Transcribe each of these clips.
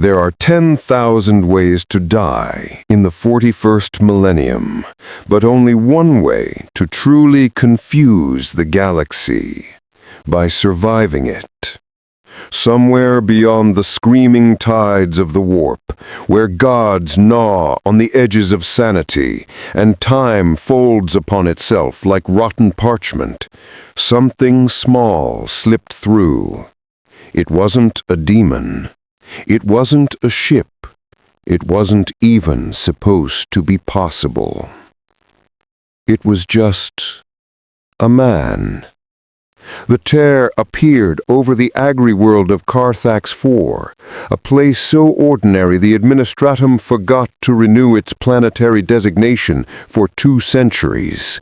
There are 10,000 ways to die in the 41st millennium, but only one way to truly confuse the galaxy: by surviving it. Somewhere beyond the screaming tides of the warp, where gods gnaw on the edges of sanity and time folds upon itself like rotten parchment, something small slipped through. It wasn't a demon. It wasn't a ship. It wasn't even supposed to be possible. It was just a man. The tear appeared over the agri-world of Carthax IV, a place so ordinary the Administratum forgot to renew its planetary designation for 2 centuries.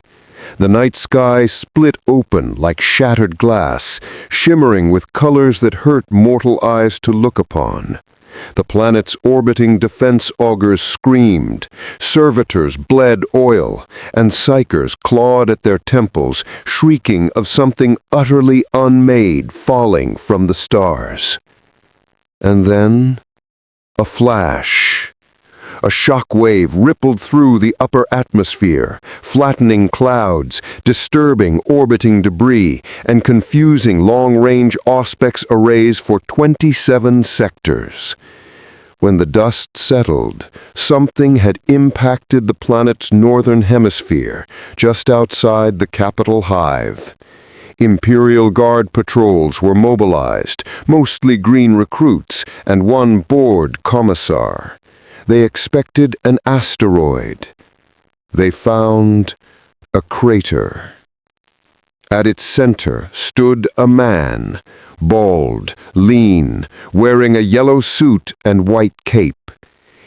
The night sky split open like shattered glass, shimmering with colors that hurt mortal eyes to look upon. The planet's orbiting defense augurs screamed, servitors bled oil, and psychers clawed at their temples, shrieking of something utterly unmade falling from the stars. And then, a flash. A shock wave rippled through the upper atmosphere, flattening clouds, disturbing orbiting debris, and confusing long-range auspex arrays for 27 sectors. When the dust settled, something had impacted the planet's northern hemisphere, just outside the capital hive. Imperial Guard patrols were mobilized, mostly green recruits, and one bored commissar. They expected an asteroid. They found a crater. At its center stood a man, bald, lean, wearing a yellow suit and white cape.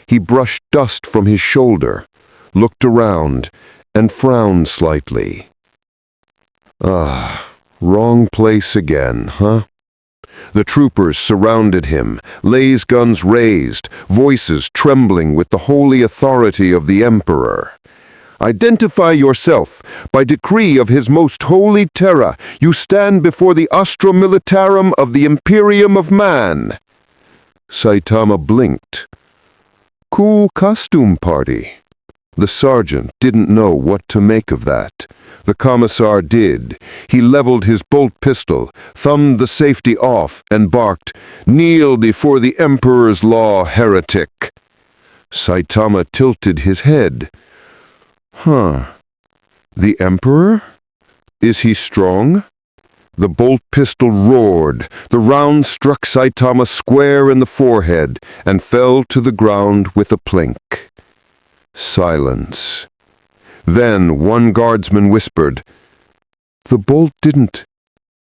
He brushed dust from his shoulder, looked around, and frowned slightly. Wrong place again, huh? The troopers surrounded him, laser guns raised, voices trembling with the holy authority of the Emperor. "Identify yourself. By decree of His Most Holy Terra, you stand before the Astra Militarum of the Imperium of Man." Saitama blinked. "Cool costume party." The sergeant didn't know what to make of that. The commissar did. He leveled his bolt pistol, thumbed the safety off, and barked, "Kneel before the Emperor's law, heretic." Saitama tilted his head. The Emperor? Is he strong? The bolt pistol roared. The round struck Saitama square in the forehead and fell to the ground with a plink. Silence. Then one guardsman whispered, "The bolt didn't."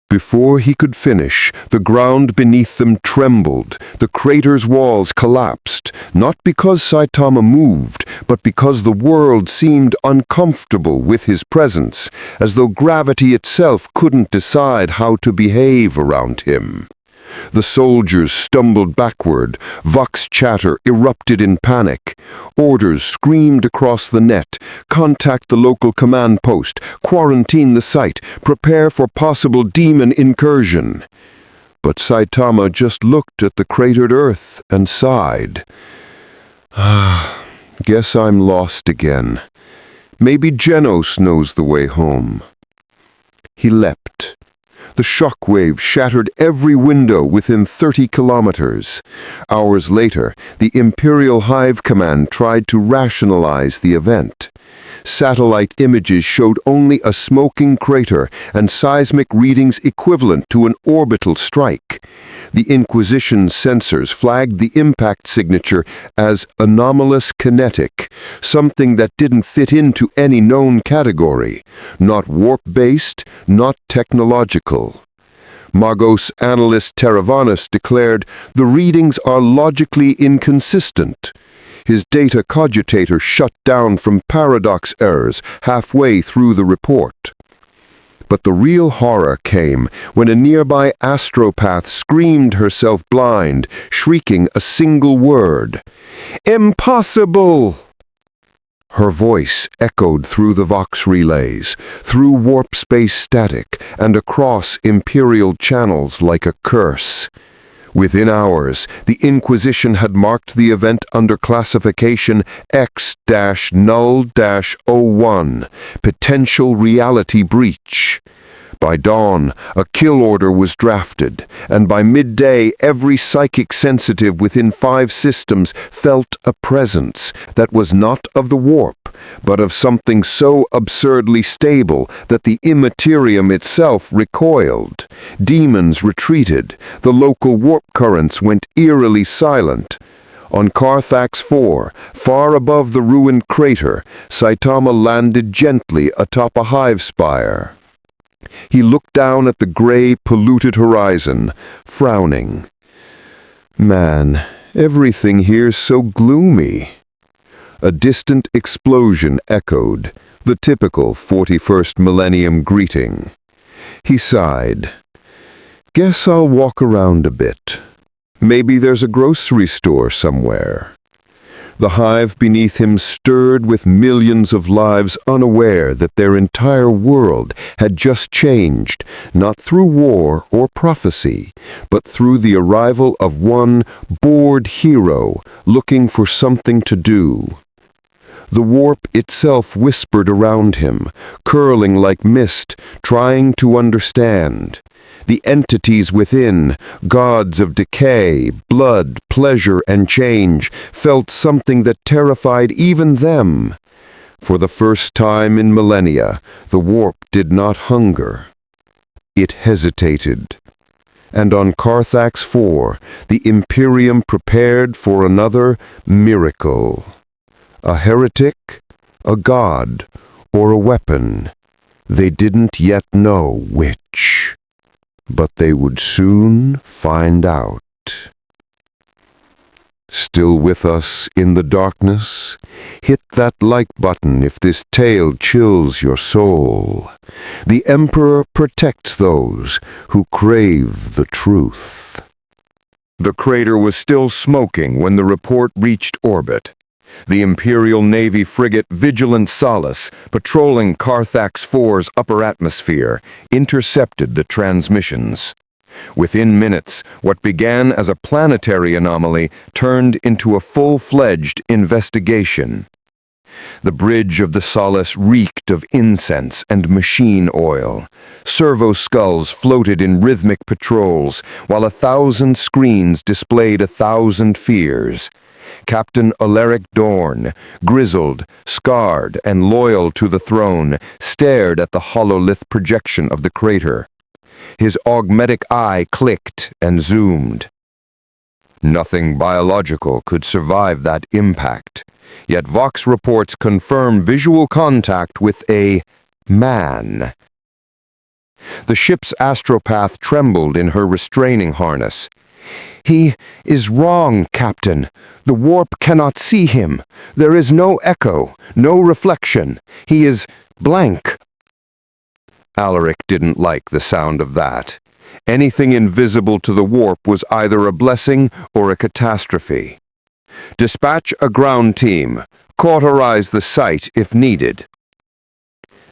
Before he could finish, the ground beneath them trembled, the crater's walls collapsed, not because Saitama moved, but because the world seemed uncomfortable with his presence, as though gravity itself couldn't decide how to behave around him. The soldiers stumbled backward, vox chatter erupted in panic. Orders screamed across the net: contact the local command post, quarantine the site, prepare for possible demon incursion. But Saitama just looked at the cratered earth and sighed. Guess I'm lost again. Maybe Genos knows the way home." He leapt. The shockwave shattered every window within 30 kilometers. Hours later, the Imperial Hive Command tried to rationalize the event. Satellite images showed only a smoking crater and seismic readings equivalent to an orbital strike. The Inquisition's sensors flagged the impact signature as anomalous kinetic, something that didn't fit into any known category, not warp-based, not technological. Magos analyst Teravanus declared, "The readings are logically inconsistent." His data cogitator shut down from paradox errors halfway through the report. But the real horror came when a nearby astropath screamed herself blind, shrieking a single word: "Impossible!" Her voice echoed through the Vox relays, through warp space static, and across Imperial channels like a curse. Within hours, the Inquisition had marked the event under classification X-null-01, potential reality breach. By dawn, a kill order was drafted, and by midday every psychic sensitive within 5 systems felt a presence that was not of the warp, but of something so absurdly stable that the Imperium itself recoiled. Demons retreated, the local warp currents went eerily silent. On Carthax 4, far above the ruined crater, Saitama landed gently atop a hive spire. He looked down at the gray, polluted horizon, frowning. Man, everything here's so gloomy. A distant explosion echoed, the typical 41st millennium greeting. He sighed. Guess I'll walk around a bit. Maybe there's a grocery store somewhere. The hive beneath him stirred with millions of lives unaware that their entire world had just changed, not through war or prophecy, but through the arrival of one bored hero looking for something to do. The warp itself whispered around him, curling like mist, trying to understand. The entities within, gods of decay, blood, pleasure, and change, felt something that terrified even them. For the first time in millennia, the warp did not hunger. It hesitated. And on Carthax 4, the Imperium prepared for another miracle. A heretic, a god, or a weapon. They didn't yet know which. But they would soon find out. Still with us in the darkness? Hit that like button if this tale chills your soul. The Emperor protects those who crave the truth. The crater was still smoking when the report reached orbit. The Imperial Navy frigate Vigilant Solace, patrolling Carthax 4's upper atmosphere, intercepted the transmissions. Within minutes, what began as a planetary anomaly turned into a full-fledged investigation. The bridge of the Solace reeked of incense and machine oil. Servo skulls floated in rhythmic patrols, while 1,000 screens displayed 1,000 fears. Captain Alaric Dorn, grizzled, scarred, and loyal to the throne, stared at the hololith projection of the crater. His augmetic eye clicked and zoomed. Nothing biological could survive that impact, yet Vox reports confirm visual contact with a man. The ship's astropath trembled in her restraining harness. He is wrong, Captain. The warp cannot see him. There is no echo, no reflection. He is blank. Alaric didn't like the sound of that. Anything invisible to the warp was either a blessing or a catastrophe. Dispatch a ground team. Cauterize the site if needed.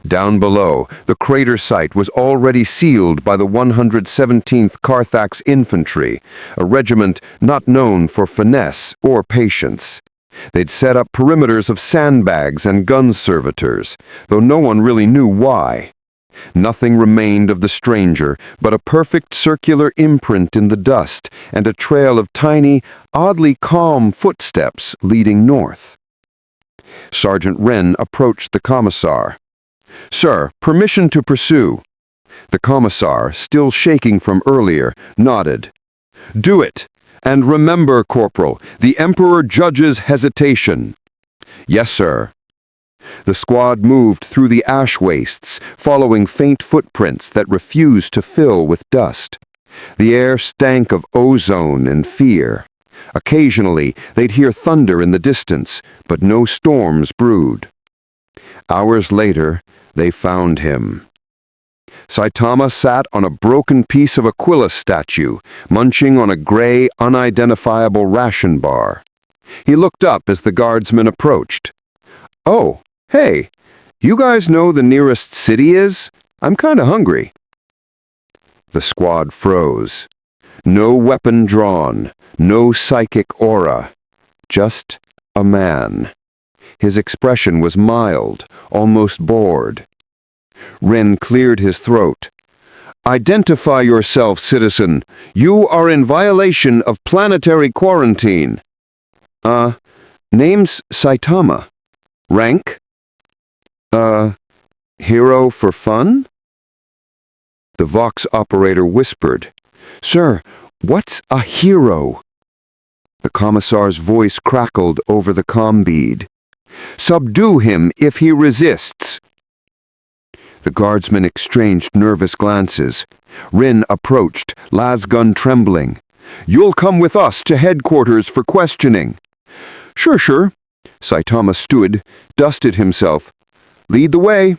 Down below, the crater site was already sealed by the 117th Carthax Infantry, a regiment not known for finesse or patience. They'd set up perimeters of sandbags and gun servitors, though no one really knew why. Nothing remained of the stranger but a perfect circular imprint in the dust and a trail of tiny, oddly calm footsteps leading north. Sergeant Wren approached the commissar. Sir, permission to pursue. The commissar, still shaking from earlier, nodded. Do it, and remember, Corporal, the Emperor judges hesitation. Yes, sir. The squad moved through the ash wastes, following faint footprints that refused to fill with dust. The air stank of ozone and fear. Occasionally, they'd hear thunder in the distance, but no storms brewed. Hours later, they found him. Saitama sat on a broken piece of Aquila statue, munching on a gray, unidentifiable ration bar. He looked up as the guardsman approached. Oh, hey, you guys know the nearest city is? I'm kinda hungry. The squad froze. No weapon drawn, no psychic aura, just a man. His expression was mild, almost bored. Rin cleared his throat. "Identify yourself, citizen. You are in violation of planetary quarantine." Name's Saitama. Rank? Hero for fun?" The Vox operator whispered, "Sir, what's a hero?" The commissar's voice crackled over the comm bead. "Subdue him if he resists." The guardsmen exchanged nervous glances. Rin approached, lasgun trembling. "You'll come with us to headquarters for questioning." Sure. Saitama stood, dusted himself. "Lead the way."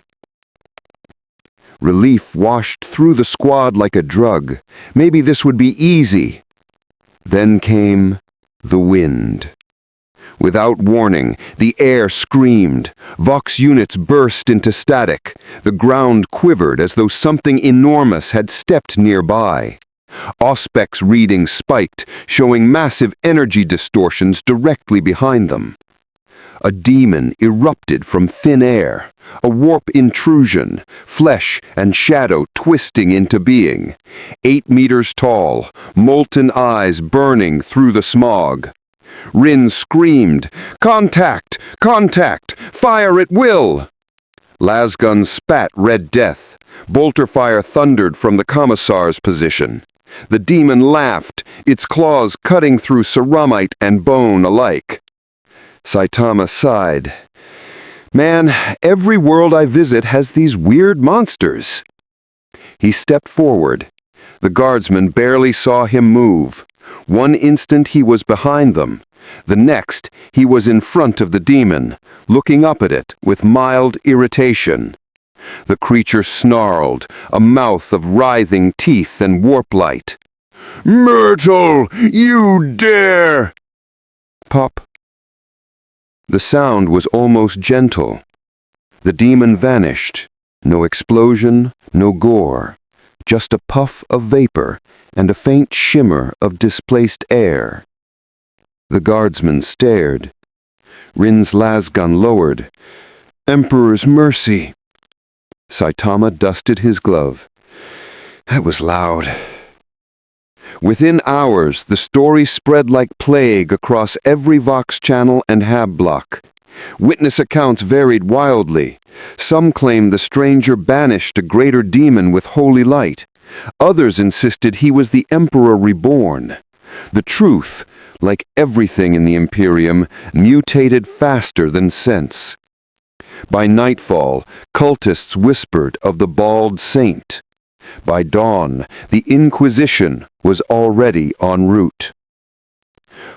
Relief washed through the squad like a drug. Maybe this would be easy. Then came the wind. Without warning, the air screamed. Vox units burst into static. The ground quivered as though something enormous had stepped nearby. Auspec's readings spiked, showing massive energy distortions directly behind them. A demon erupted from thin air, a warp intrusion, flesh and shadow twisting into being. 8 meters tall, molten eyes burning through the smog. Rin screamed, "Contact! Contact! Fire at will!" Lasguns spat red death. Bolter fire thundered from the commissar's position. The demon laughed, its claws cutting through ceramite and bone alike. Saitama sighed. "Man, every world I visit has these weird monsters." He stepped forward. The guardsmen barely saw him move. One instant he was behind them. The next, he was in front of the demon, looking up at it with mild irritation. The creature snarled, a mouth of writhing teeth and warp light. "Myrtle, you dare!" Pop. The sound was almost gentle. The demon vanished. No explosion, no gore. Just a puff of vapor and a faint shimmer of displaced air. The guardsman stared. Rin's lasgun lowered. "Emperor's mercy." Saitama dusted his glove. That was loud. Within hours, the story spread like plague across every Vox channel and hab block. Witness accounts varied wildly. Some claimed the stranger banished a greater demon with holy light. Others insisted he was the Emperor reborn. The truth, like everything in the Imperium, mutated faster than sense. By nightfall, cultists whispered of the bald saint. By dawn, the Inquisition was already en route.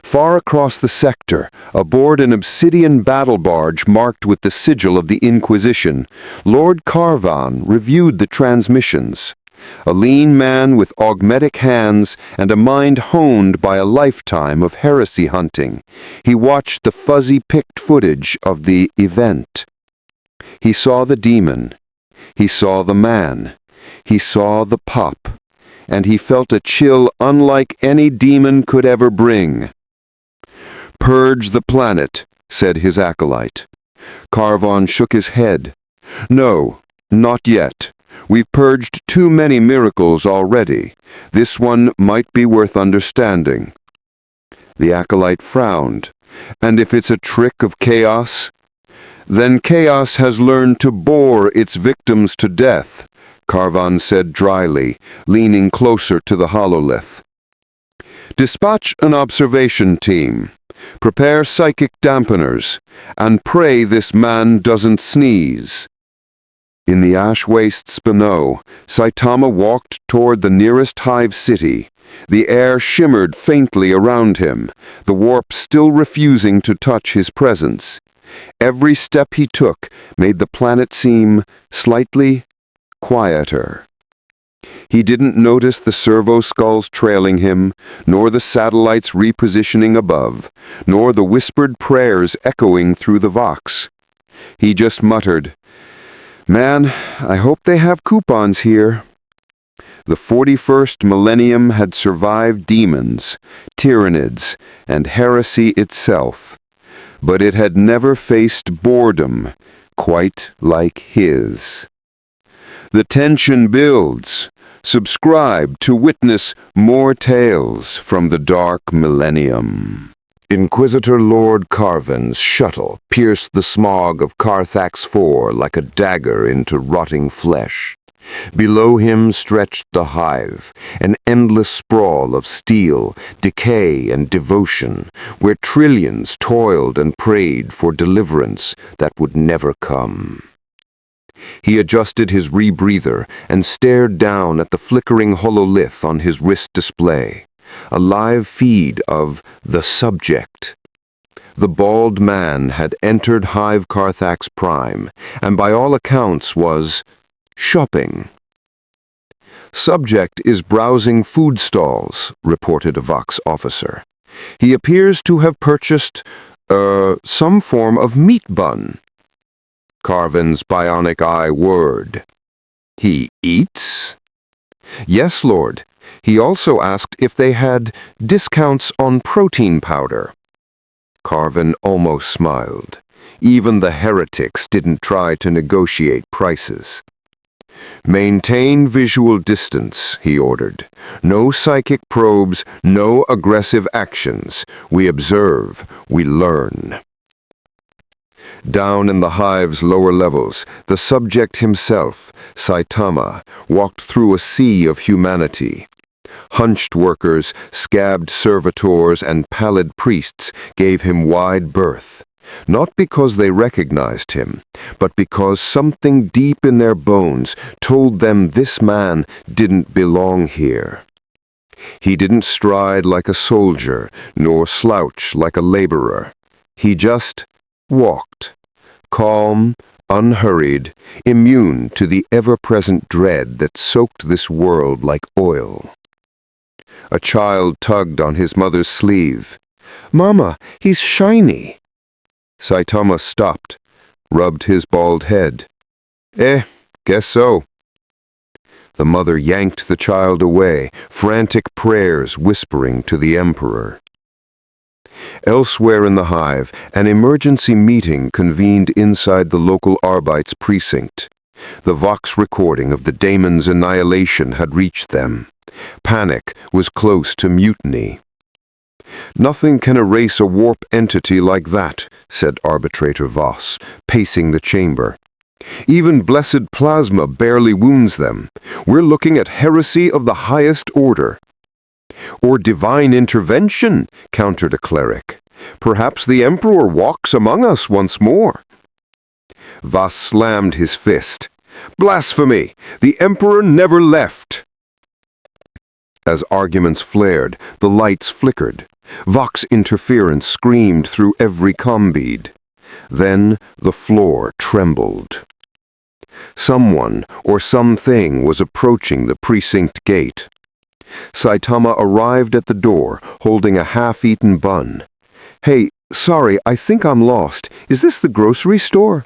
Far across the sector, aboard an obsidian battle barge marked with the sigil of the Inquisition, Lord Carvan reviewed the transmissions. A lean man with augmetic hands and a mind honed by a lifetime of heresy hunting, he watched the fuzzy-picked footage of the event. He saw the demon. He saw the man. He saw the pop. And he felt a chill unlike any demon could ever bring. "Purge the planet," said his acolyte. Carvan shook his head. "No, not yet. We've purged too many miracles already. This one might be worth understanding." The acolyte frowned. "And if it's a trick of chaos?" "Then chaos has learned to bore its victims to death," Carvan said dryly, leaning closer to the hololith. "Dispatch an observation team. Prepare psychic dampeners, and pray this man doesn't sneeze." In the ash wastes below, Saitama walked toward the nearest hive city. The air shimmered faintly around him, the warp still refusing to touch his presence. Every step he took made the planet seem slightly quieter. He didn't notice the servo skulls trailing him, nor the satellites repositioning above, nor the whispered prayers echoing through the Vox. He just muttered, "Man, I hope they have coupons here." The 41st millennium had survived demons, Tyranids, and heresy itself, but it had never faced boredom quite like his. The tension builds. Subscribe to witness more tales from the dark millennium. Inquisitor Lord Carvin's shuttle pierced the smog of Carthax IV like a dagger into rotting flesh. Below him stretched the hive, an endless sprawl of steel, decay, and devotion, where trillions toiled and prayed for deliverance that would never come. He adjusted his rebreather and stared down at the flickering hololith on his wrist display, a live feed of the subject. The bald man had entered Hive Carthax Prime, and by all accounts was shopping. Subject is browsing food stalls, reported a Vox officer. He appears to have purchased, some form of meat bun. Carvin's bionic eye whirred. He eats? Yes, Lord. He also asked if they had discounts on protein powder. Carvin almost smiled. Even the heretics didn't try to negotiate prices. Maintain visual distance, he ordered. No psychic probes, no aggressive actions. We observe, we learn. Down in the hive's lower levels, the subject himself, Saitama, walked through a sea of humanity. Hunched workers, scabbed servitors, and pallid priests gave him wide berth, not because they recognized him, but because something deep in their bones told them this man didn't belong here. He didn't stride like a soldier, nor slouch like a laborer. He just walked, calm, unhurried, immune to the ever-present dread that soaked this world like oil. A child tugged on his mother's sleeve. "Mama, he's shiny." Saitama stopped, rubbed his bald head. Guess so." The mother yanked the child away, frantic prayers whispering to the Emperor. Elsewhere in the hive, an emergency meeting convened inside the local Arbeits precinct. The Vox recording of the daemon's annihilation had reached them. Panic was close to mutiny. "Nothing can erase a warp entity like that," said Arbitrator Voss, pacing the chamber. "Even blessed plasma barely wounds them. We're looking at heresy of the highest order." "Or divine intervention," countered a cleric. "Perhaps the Emperor walks among us once more." Voss slammed his fist. "Blasphemy! The Emperor never left!" As arguments flared, the lights flickered. Vox interference screamed through every combead. Then the floor trembled. Someone or something was approaching the precinct gate. Saitama arrived at the door, holding a half-eaten bun. "Hey, sorry, I think I'm lost. Is this the grocery store?"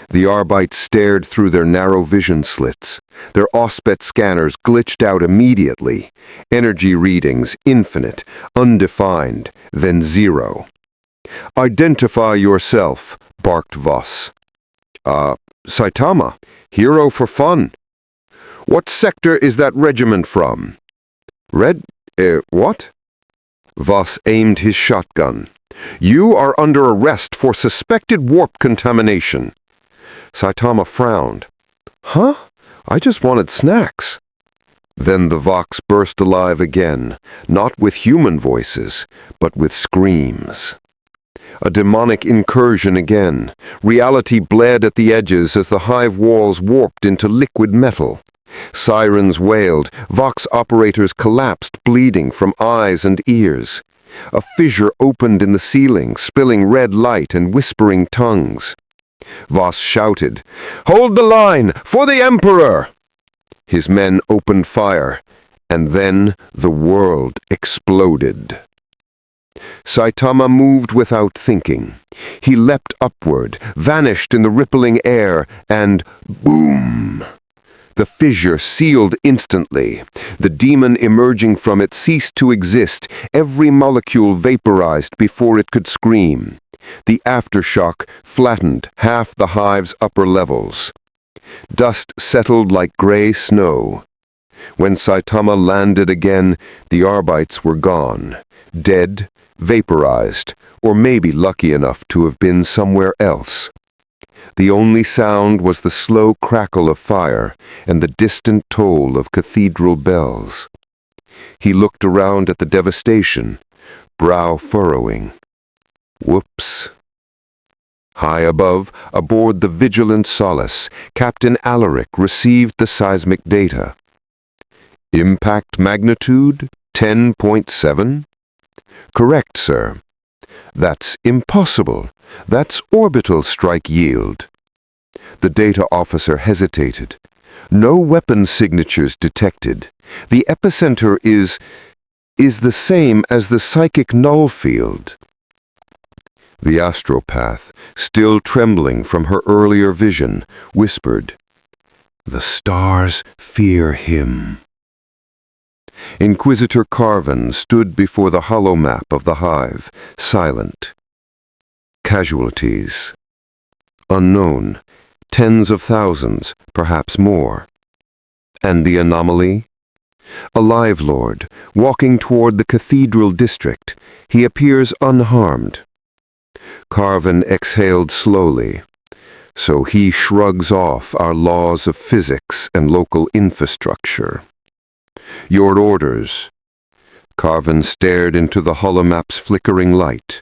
The Arbites stared through their narrow vision slits. Their Auspet scanners glitched out immediately. Energy readings infinite, undefined, then zero. "Identify yourself," barked Voss. Saitama, hero for fun." "What sector is that regiment from?" What?" Voss aimed his shotgun. "You are under arrest for suspected warp contamination." Saitama frowned. "Huh? I just wanted snacks." Then the Vox burst alive again, not with human voices, but with screams. A demonic incursion again. Reality bled at the edges as the hive walls warped into liquid metal. Sirens wailed, Vox operators collapsed, bleeding from eyes and ears. A fissure opened in the ceiling, spilling red light and whispering tongues. Voss shouted, "Hold the line! For the Emperor!" His men opened fire, and then the world exploded. Saitama moved without thinking. He leapt upward, vanished in the rippling air, and boom! The fissure sealed instantly. The demon emerging from it ceased to exist, every molecule vaporized before it could scream. The aftershock flattened half the hive's upper levels. Dust settled like gray snow. When Saitama landed again, the Arbites were gone, dead, vaporized, or maybe lucky enough to have been somewhere else. The only sound was the slow crackle of fire and the distant toll of cathedral bells. He looked around at the devastation, brow furrowing. Whoops. High above, aboard the Vigilant Solace, Captain Alaric received the seismic data. Impact magnitude 10.7? Correct, sir. That's impossible. That's orbital strike yield. The data officer hesitated. No weapon signatures detected. The epicenter is the same as the psychic null field. The astropath, still trembling from her earlier vision, whispered, "The stars fear him." Inquisitor Carvan stood before the hollow map of the hive, silent. Casualties. Unknown. Tens of thousands, perhaps more. And the anomaly? A live lord, walking toward the cathedral district. He appears unharmed. Carvan exhaled slowly. So he shrugs off our laws of physics and local infrastructure. Your orders. Carvan stared into the holomap's flickering light.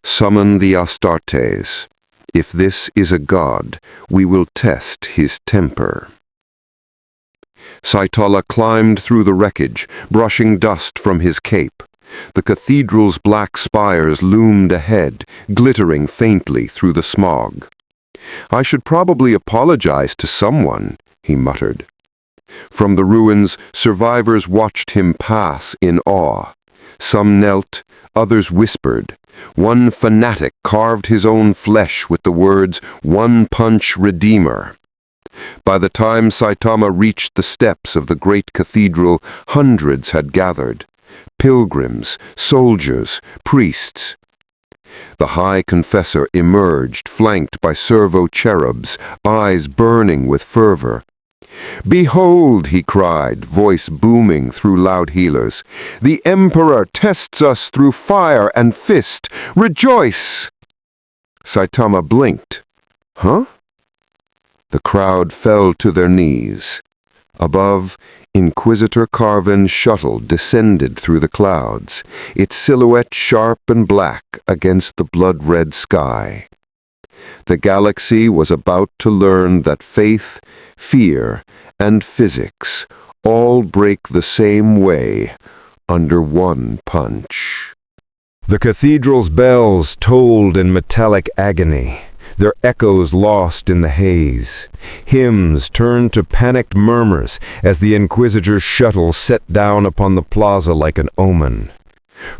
Summon the Astartes. If this is a god, we will test his temper. Saitama climbed through the wreckage, brushing dust from his cape. The cathedral's black spires loomed ahead, glittering faintly through the smog. "I should probably apologize to someone," he muttered. From the ruins, survivors watched him pass in awe. Some knelt, others whispered. One fanatic carved his own flesh with the words, "One Punch Redeemer." By the time Saitama reached the steps of the great cathedral, hundreds had gathered. Pilgrims, soldiers, priests. The High Confessor emerged, flanked by servo-cherubs, eyes burning with fervor. "Behold," he cried, voice booming through loud healers, "the Emperor tests us through fire and fist. Rejoice!" Saitama blinked. Huh? The crowd fell to their knees. Above, Inquisitor Carvan's shuttle descended through the clouds, its silhouette sharp and black against the blood-red sky. The galaxy was about to learn that faith, fear, and physics all break the same way under one punch. The cathedral's bells tolled in metallic agony, their echoes lost in the haze. Hymns turned to panicked murmurs as the Inquisitor's shuttle set down upon the plaza like an omen.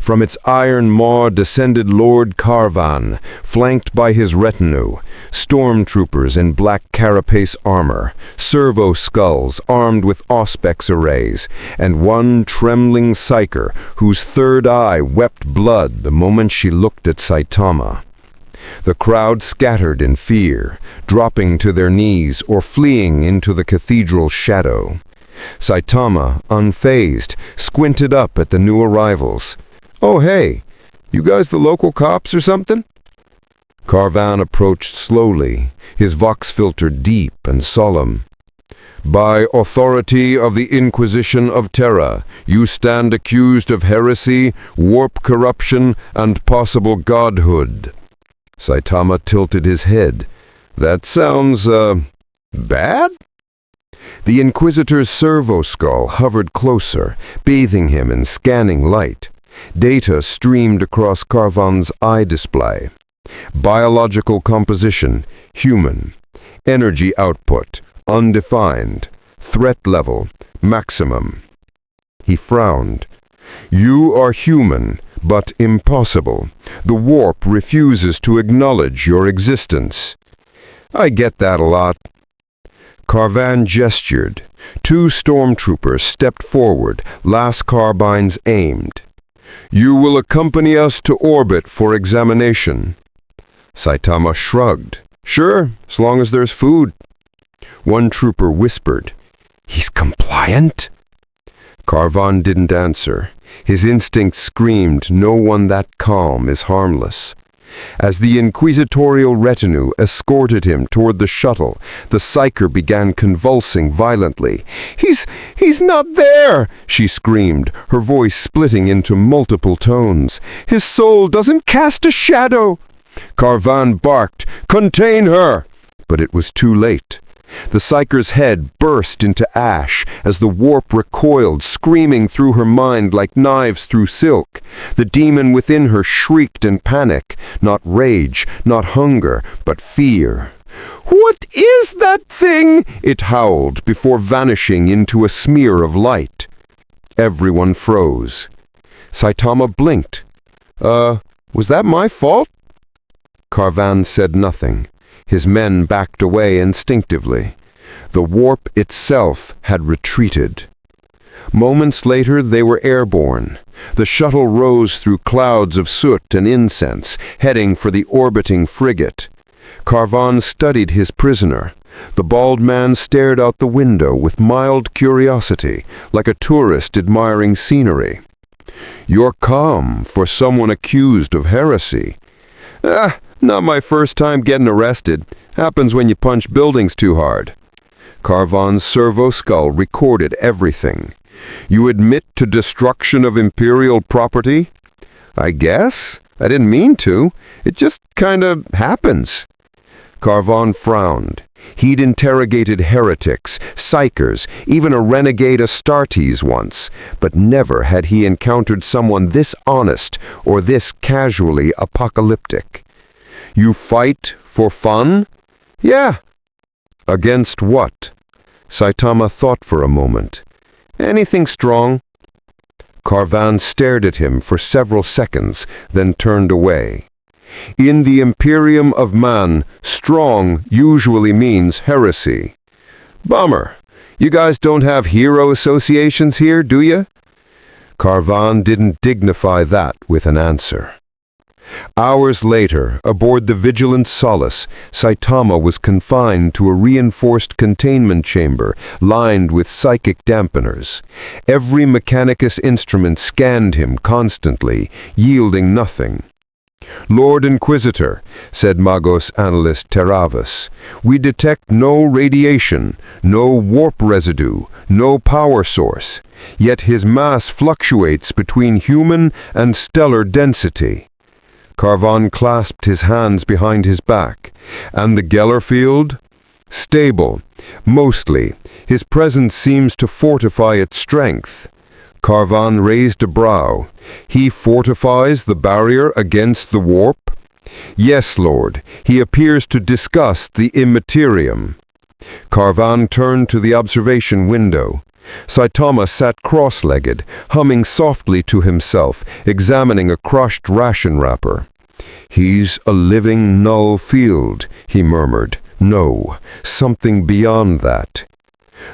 From its iron maw descended Lord Carvan, flanked by his retinue, stormtroopers in black carapace armor, servo skulls armed with auspex arrays, and one trembling psyker whose third eye wept blood the moment she looked at Saitama. The crowd scattered in fear, dropping to their knees or fleeing into the cathedral's shadow. Saitama, unfazed, squinted up at the new arrivals. "Oh, hey, you guys the local cops or something?" Carvan approached slowly, his vox filter deep and solemn. "By authority of the Inquisition of Terra, you stand accused of heresy, warp corruption, and possible godhood." Saitama tilted his head. "That sounds, bad?" The Inquisitor's servo skull hovered closer, bathing him in scanning light. Data streamed across Carvan's eye display. Biological composition, human. Energy output, undefined. Threat level, maximum. He frowned. "You are human, but impossible. The warp refuses to acknowledge your existence." "I get that a lot." Carvan gestured. 2 stormtroopers stepped forward, las carbines aimed. "You will accompany us to orbit for examination." Saitama shrugged. "Sure, as long as there's food." One trooper whispered, "He's compliant?" Carvan didn't answer. His instinct screamed, no one that calm is harmless. As the inquisitorial retinue escorted him toward the shuttle, the psyker began convulsing violently. He's not there!" she screamed, her voice splitting into multiple tones. "His soul doesn't cast a shadow!" Carvan barked, "Contain her!" But it was too late. The psyker's head burst into ash as the warp recoiled, screaming through her mind like knives through silk. The demon within her shrieked in panic, not rage, not hunger, but fear. "What is that thing?" it howled before vanishing into a smear of light. Everyone froze. Saitama blinked. Was that my fault?" Carvan said nothing. His men backed away instinctively. The warp itself had retreated. Moments later, they were airborne. The shuttle rose through clouds of soot and incense, heading for the orbiting frigate. Carvan studied his prisoner. The bald man stared out the window with mild curiosity, like a tourist admiring scenery. "You're calm for someone accused of heresy." Not my first time getting arrested. Happens when you punch buildings too hard." Carvan's servo skull recorded everything. "You admit to destruction of Imperial property?" "I guess. I didn't mean to. It just kinda happens." Carvan frowned. He'd interrogated heretics, psychers, even a renegade Astartes once, but never had he encountered someone this honest or this casually apocalyptic. "You fight for fun?" "Yeah." "Against what?" Saitama thought for a moment. "Anything strong." Carvan stared at him for several seconds, then turned away. "In the Imperium of Man, strong usually means heresy." "Bummer. You guys don't have hero associations here, do you?" Carvan didn't dignify that with an answer. Hours later, aboard the Vigilant Solace, Saitama was confined to a reinforced containment chamber lined with psychic dampeners. Every Mechanicus instrument scanned him constantly, yielding nothing. "Lord Inquisitor," said Magos Analyst Teravus, "we detect no radiation, no warp residue, no power source, yet his mass fluctuates between human and stellar density." Carvan clasped his hands behind his back. "And the Geller field?" "Stable. Mostly. His presence seems to fortify its strength." Carvan raised a brow. "He fortifies the barrier against the warp?" "Yes, Lord. He appears to discuss the Immaterium." Carvan turned to the observation window. Saitama sat cross-legged, humming softly to himself, examining a crushed ration wrapper. "He's a living null field," he murmured. "No, something beyond that."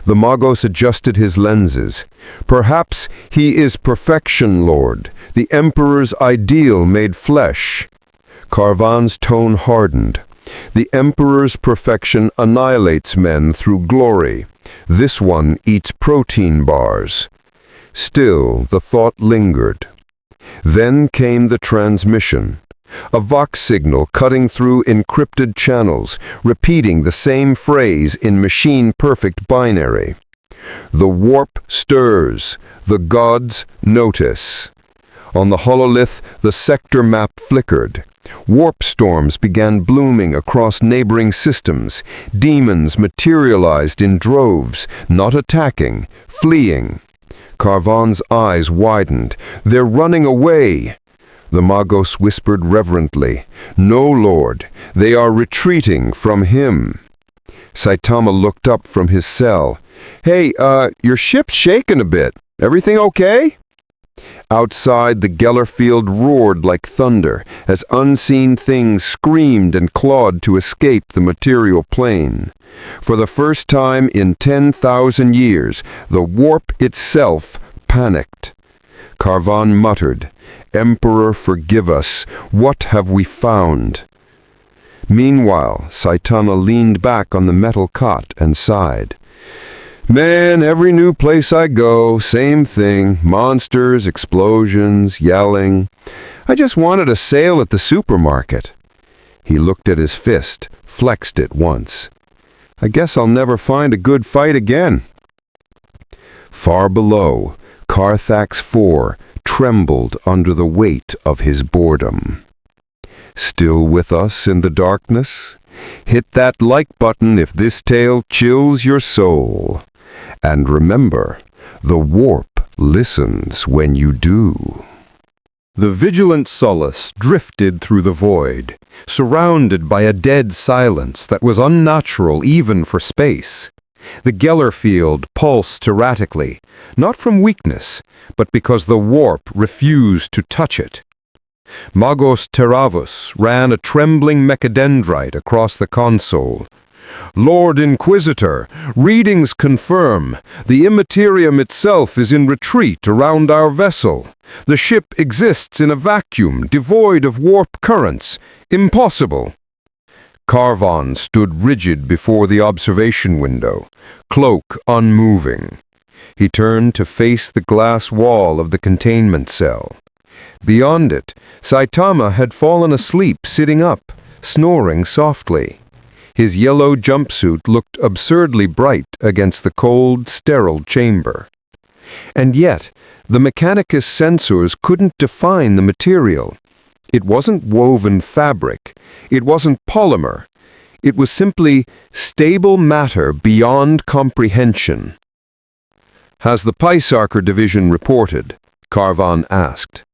The Magos adjusted his lenses. "Perhaps he is perfection, Lord, the Emperor's ideal made flesh." Carvan's tone hardened. "The Emperor's perfection annihilates men through glory. This one eats protein bars." Still, the thought lingered. Then came the transmission. A vox signal cutting through encrypted channels, repeating the same phrase in machine-perfect binary. "The warp stirs. The gods notice." On the hololith, the sector map flickered. Warp storms began blooming across neighboring systems. Demons materialized in droves, not attacking, fleeing. Carvan's eyes widened. "They're running away." The Magos whispered reverently, "No, Lord, they are retreating from him." Saitama looked up from his cell. "Hey, your ship's shaking a bit. Everything okay?" Outside, the Geller field roared like thunder as unseen things screamed and clawed to escape the material plane. For the first time in 10,000 years, the warp itself panicked. Carvan muttered, "Emperor, forgive us. What have we found?" Meanwhile, Saitama leaned back on the metal cot and sighed. "Man, every new place I go, same thing. Monsters, explosions, yelling. I just wanted a sale at the supermarket." He looked at his fist, flexed it once. "I guess I'll never find a good fight again." Far below, Carthax 4 trembled under the weight of his boredom. Still with us in the darkness? Hit that like button if this tale chills your soul. And remember, the warp listens when you do. The vigilant Solace drifted through the void, surrounded by a dead silence that was unnatural even for space. The Geller field pulsed erratically, not from weakness, but because the warp refused to touch it. Magos Terravus ran a trembling mechadendrite across the console. "Lord Inquisitor, readings confirm. The Imperium itself is in retreat around our vessel. The ship exists in a vacuum, devoid of warp currents. Impossible." Carvan stood rigid before the observation window, cloak unmoving. He turned to face the glass wall of the containment cell. Beyond it, Saitama had fallen asleep sitting up, snoring softly. His yellow jumpsuit looked absurdly bright against the cold, sterile chamber. And yet, the Mechanicus sensors couldn't define the material. It wasn't woven fabric. It wasn't polymer. It was simply stable matter beyond comprehension. "Has the Pisarker division reported?" Carvan asked.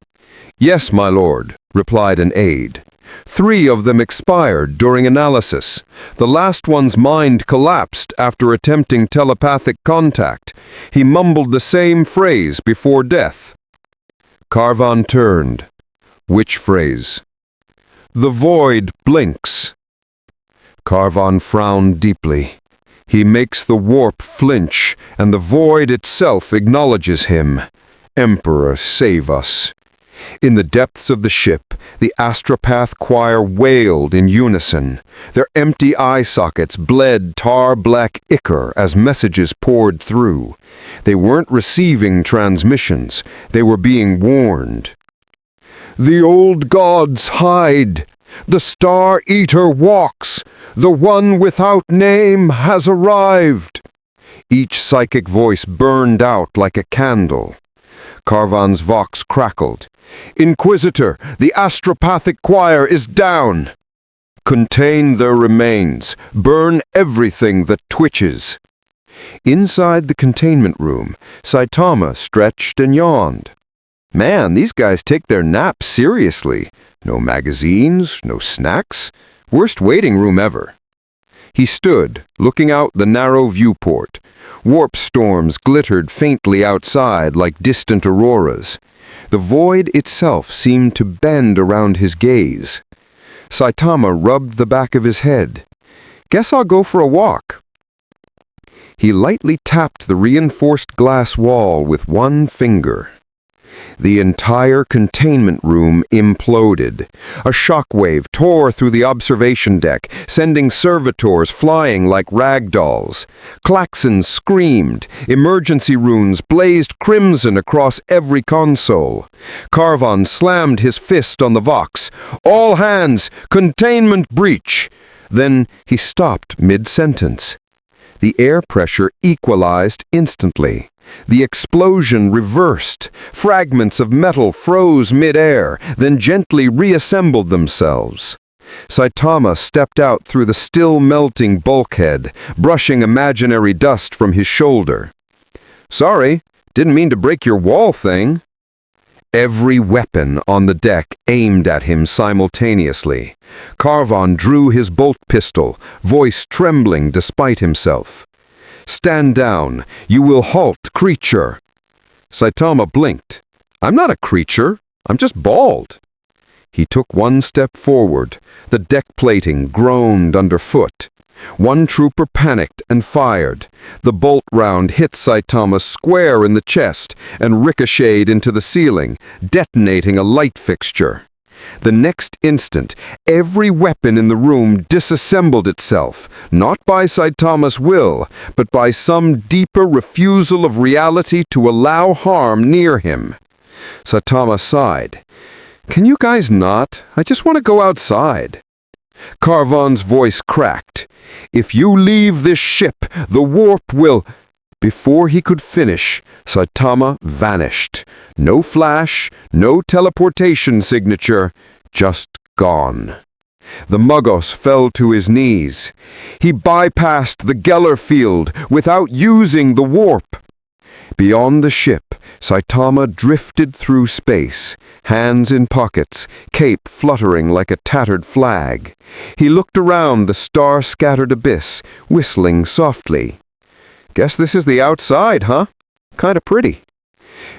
"Yes, my lord," replied an aide. 3 of them expired during analysis. The last one's mind collapsed after attempting telepathic contact. He mumbled the same phrase before death. Carvan turned. "Which phrase?" "The void blinks." Carvan frowned deeply. "He makes the warp flinch, and the void itself acknowledges him. Emperor, save us." In the depths of the ship, the Astropath choir wailed in unison. Their empty eye sockets bled tar-black ichor as messages poured through. They weren't receiving transmissions. They were being warned. "The old gods hide. The Star Eater walks. The one without name has arrived." Each psychic voice burned out like a candle. Carvan's vox crackled. "Inquisitor, the astropathic choir is down." "Contain their remains. Burn everything that twitches." Inside the containment room, Saitama stretched and yawned. "Man, these guys take their naps seriously. No magazines, no snacks. Worst waiting room ever." He stood, looking out the narrow viewport. Warp storms glittered faintly outside like distant auroras. The void itself seemed to bend around his gaze. Saitama rubbed the back of his head. "Guess I'll go for a walk." He lightly tapped the reinforced glass wall with one finger. The entire containment room imploded. A shockwave tore through the observation deck, sending servitors flying like rag dolls. Klaxons screamed. Emergency runes blazed crimson across every console. Carvan slammed his fist on the vox. "All hands! Containment breach!" Then he stopped mid-sentence. The air pressure equalized instantly. The explosion reversed. Fragments of metal froze mid-air, then gently reassembled themselves. Saitama stepped out through the still-melting bulkhead, brushing imaginary dust from his shoulder. "Sorry, didn't mean to break your wall thing." Every weapon on the deck aimed at him simultaneously. Carvan drew his bolt pistol, voice trembling despite himself. "Stand down. You will halt, creature." Saitama blinked. I'm not a creature. I'm just bald. He took one step forward. The deck plating groaned underfoot. One trooper panicked and fired. The bolt round hit Saitama square in the chest and ricocheted into the ceiling, detonating a light fixture. The next instant, every weapon in the room disassembled itself, not by Saitama's will, but by some deeper refusal of reality to allow harm near him. Saitama sighed. "Can you guys not? I just want to go outside." Carvon's voice cracked. "If you leave this ship, the warp will—" Before he could finish, Saitama vanished. No flash, no teleportation signature, just gone. The Muggos fell to his knees. He bypassed the Geller field without using the warp. Beyond the ship, Saitama drifted through space, hands in pockets, cape fluttering like a tattered flag. He looked around the star-scattered abyss, whistling softly. "Guess this is the outside, huh? Kinda pretty."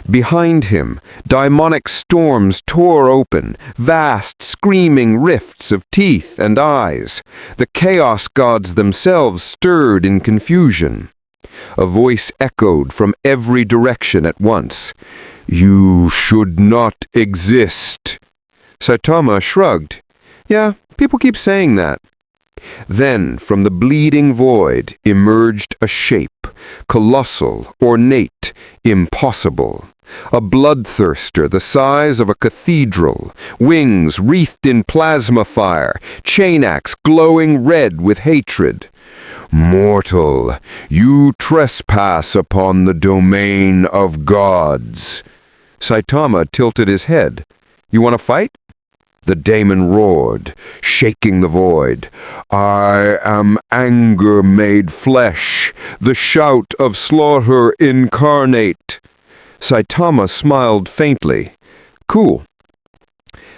Behind him, daimonic storms tore open, vast, screaming rifts of teeth and eyes. The chaos gods themselves stirred in confusion. A voice echoed from every direction at once. "You should not exist." Saitama shrugged. "Yeah, people keep saying that." Then, from the bleeding void, emerged a shape, colossal, ornate, impossible. A bloodthirster the size of a cathedral, wings wreathed in plasma fire, chain axe glowing red with hatred. "Mortal, you trespass upon the domain of gods." Saitama tilted his head. "You want to fight?" The daemon roared, shaking the void. "I am anger made flesh, the shout of slaughter incarnate." Saitama smiled faintly. "Cool."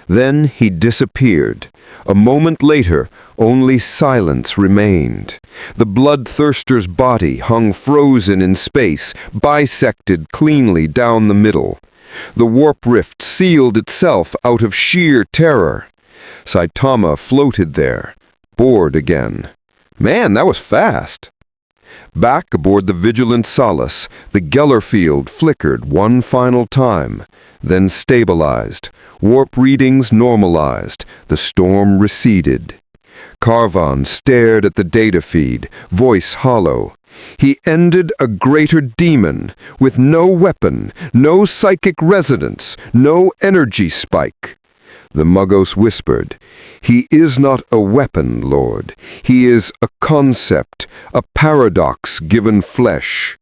Then he disappeared. A moment later, only silence remained. The bloodthirster's body hung frozen in space, bisected cleanly down the middle. The warp rift sealed itself out of sheer terror. Saitama floated there, bored again. Man, that was fast. Back aboard the Vigilant Solace, the Geller field flickered one final time, then stabilized. Warp readings normalized. The storm receded. Carvon stared at the data feed, voice hollow. He ended a greater demon, with no weapon, no psychic resonance, no energy spike. The Muggos whispered, "He is not a weapon, Lord. He is a concept, a paradox given flesh."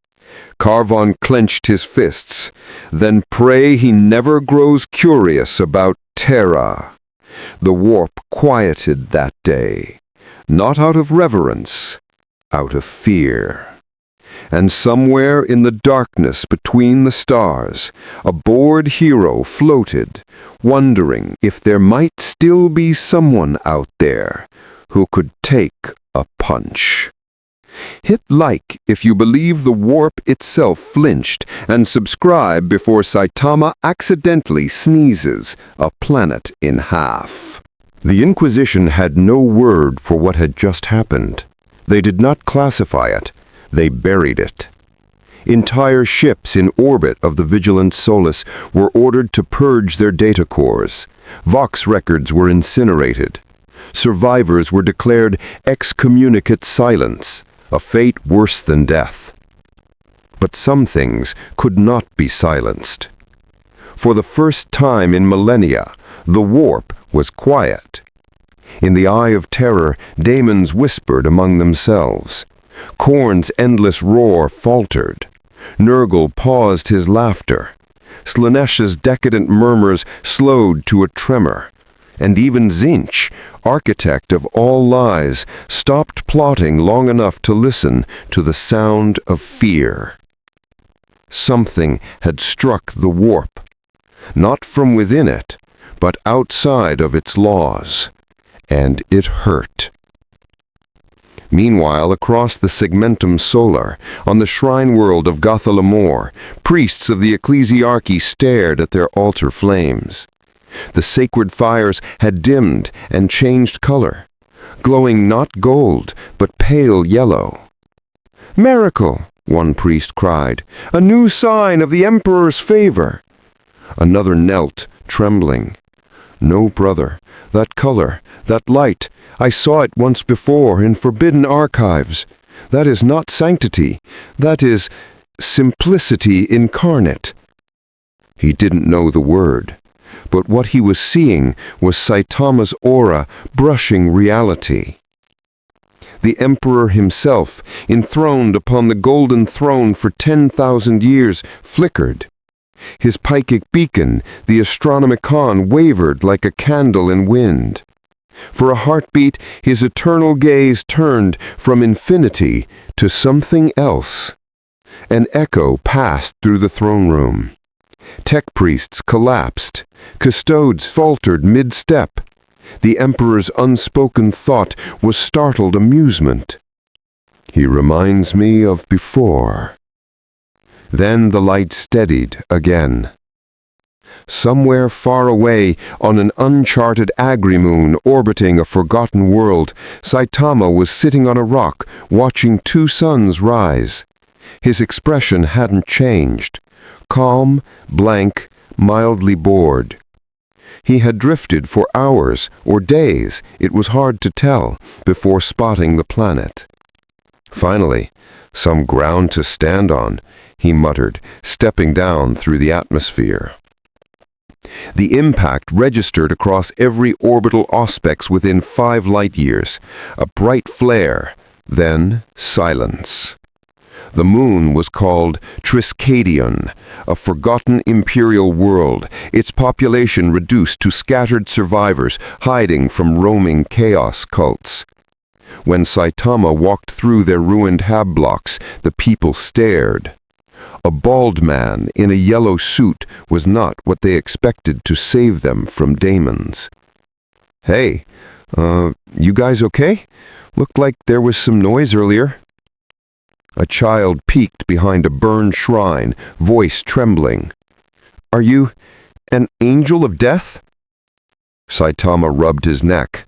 Carvon clenched his fists. "Then pray he never grows curious about Terra." The warp quieted that day, not out of reverence, out of fear. And somewhere in the darkness between the stars, a bored hero floated, wondering if there might still be someone out there who could take a punch. Hit like if you believe the warp itself flinched, and subscribe before Saitama accidentally sneezes a planet in half. The Inquisition had no word for what had just happened. They did not classify it. They buried it. Entire ships in orbit of the Vigilant Solace were ordered to purge their data cores. Vox records were incinerated. Survivors were declared excommunicate silence, a fate worse than death. But some things could not be silenced. For the first time in millennia, the warp was quiet. In the eye of terror, daemons whispered among themselves. Korn's endless roar faltered. Nurgle paused his laughter. Slaaneish's decadent murmurs slowed to a tremor. And even Tzeentch, architect of all lies, stopped plotting long enough to listen to the sound of fear. Something had struck the warp, not from within it, but outside of its laws, and it hurt. Meanwhile, across the Segmentum Solar, on the shrine world of Gothalamor, priests of the Ecclesiarchy stared at their altar flames. The sacred fires had dimmed and changed color, glowing not gold, but pale yellow. "Miracle!" one priest cried. "A new sign of the Emperor's favor!" Another knelt, trembling. "No, brother, that color, that light, I saw it once before in forbidden archives. That is not sanctity, that is simplicity incarnate." He didn't know the word, but what he was seeing was Saitama's aura brushing reality. The Emperor himself, enthroned upon the golden throne for 10,000 years, flickered. His Pykic beacon, the Astronomicon, wavered like a candle in wind. For a heartbeat, his eternal gaze turned from infinity to something else. An echo passed through the throne room. Tech priests collapsed. Custodes faltered mid-step. The Emperor's unspoken thought was startled amusement. "He reminds me of before." Then the light steadied again. Somewhere far away, on an uncharted agri-moon orbiting a forgotten world, Saitama was sitting on a rock, watching two suns rise. His expression hadn't changed. Calm, blank, mildly bored. He had drifted for hours or days, it was hard to tell, before spotting the planet. Finally, "Some ground to stand on," he muttered, stepping down through the atmosphere. The impact registered across every orbital auspex within 5 light-years, a bright flare, then silence. The moon was called Triskelion, a forgotten imperial world, its population reduced to scattered survivors hiding from roaming chaos cults. When Saitama walked through their ruined hab blocks, the people stared. A bald man in a yellow suit was not what they expected to save them from daemons. "Hey, you guys okay? Looked like there was some noise earlier." A child peeked behind a burned shrine, voice trembling. "Are you an angel of death?" Saitama rubbed his neck.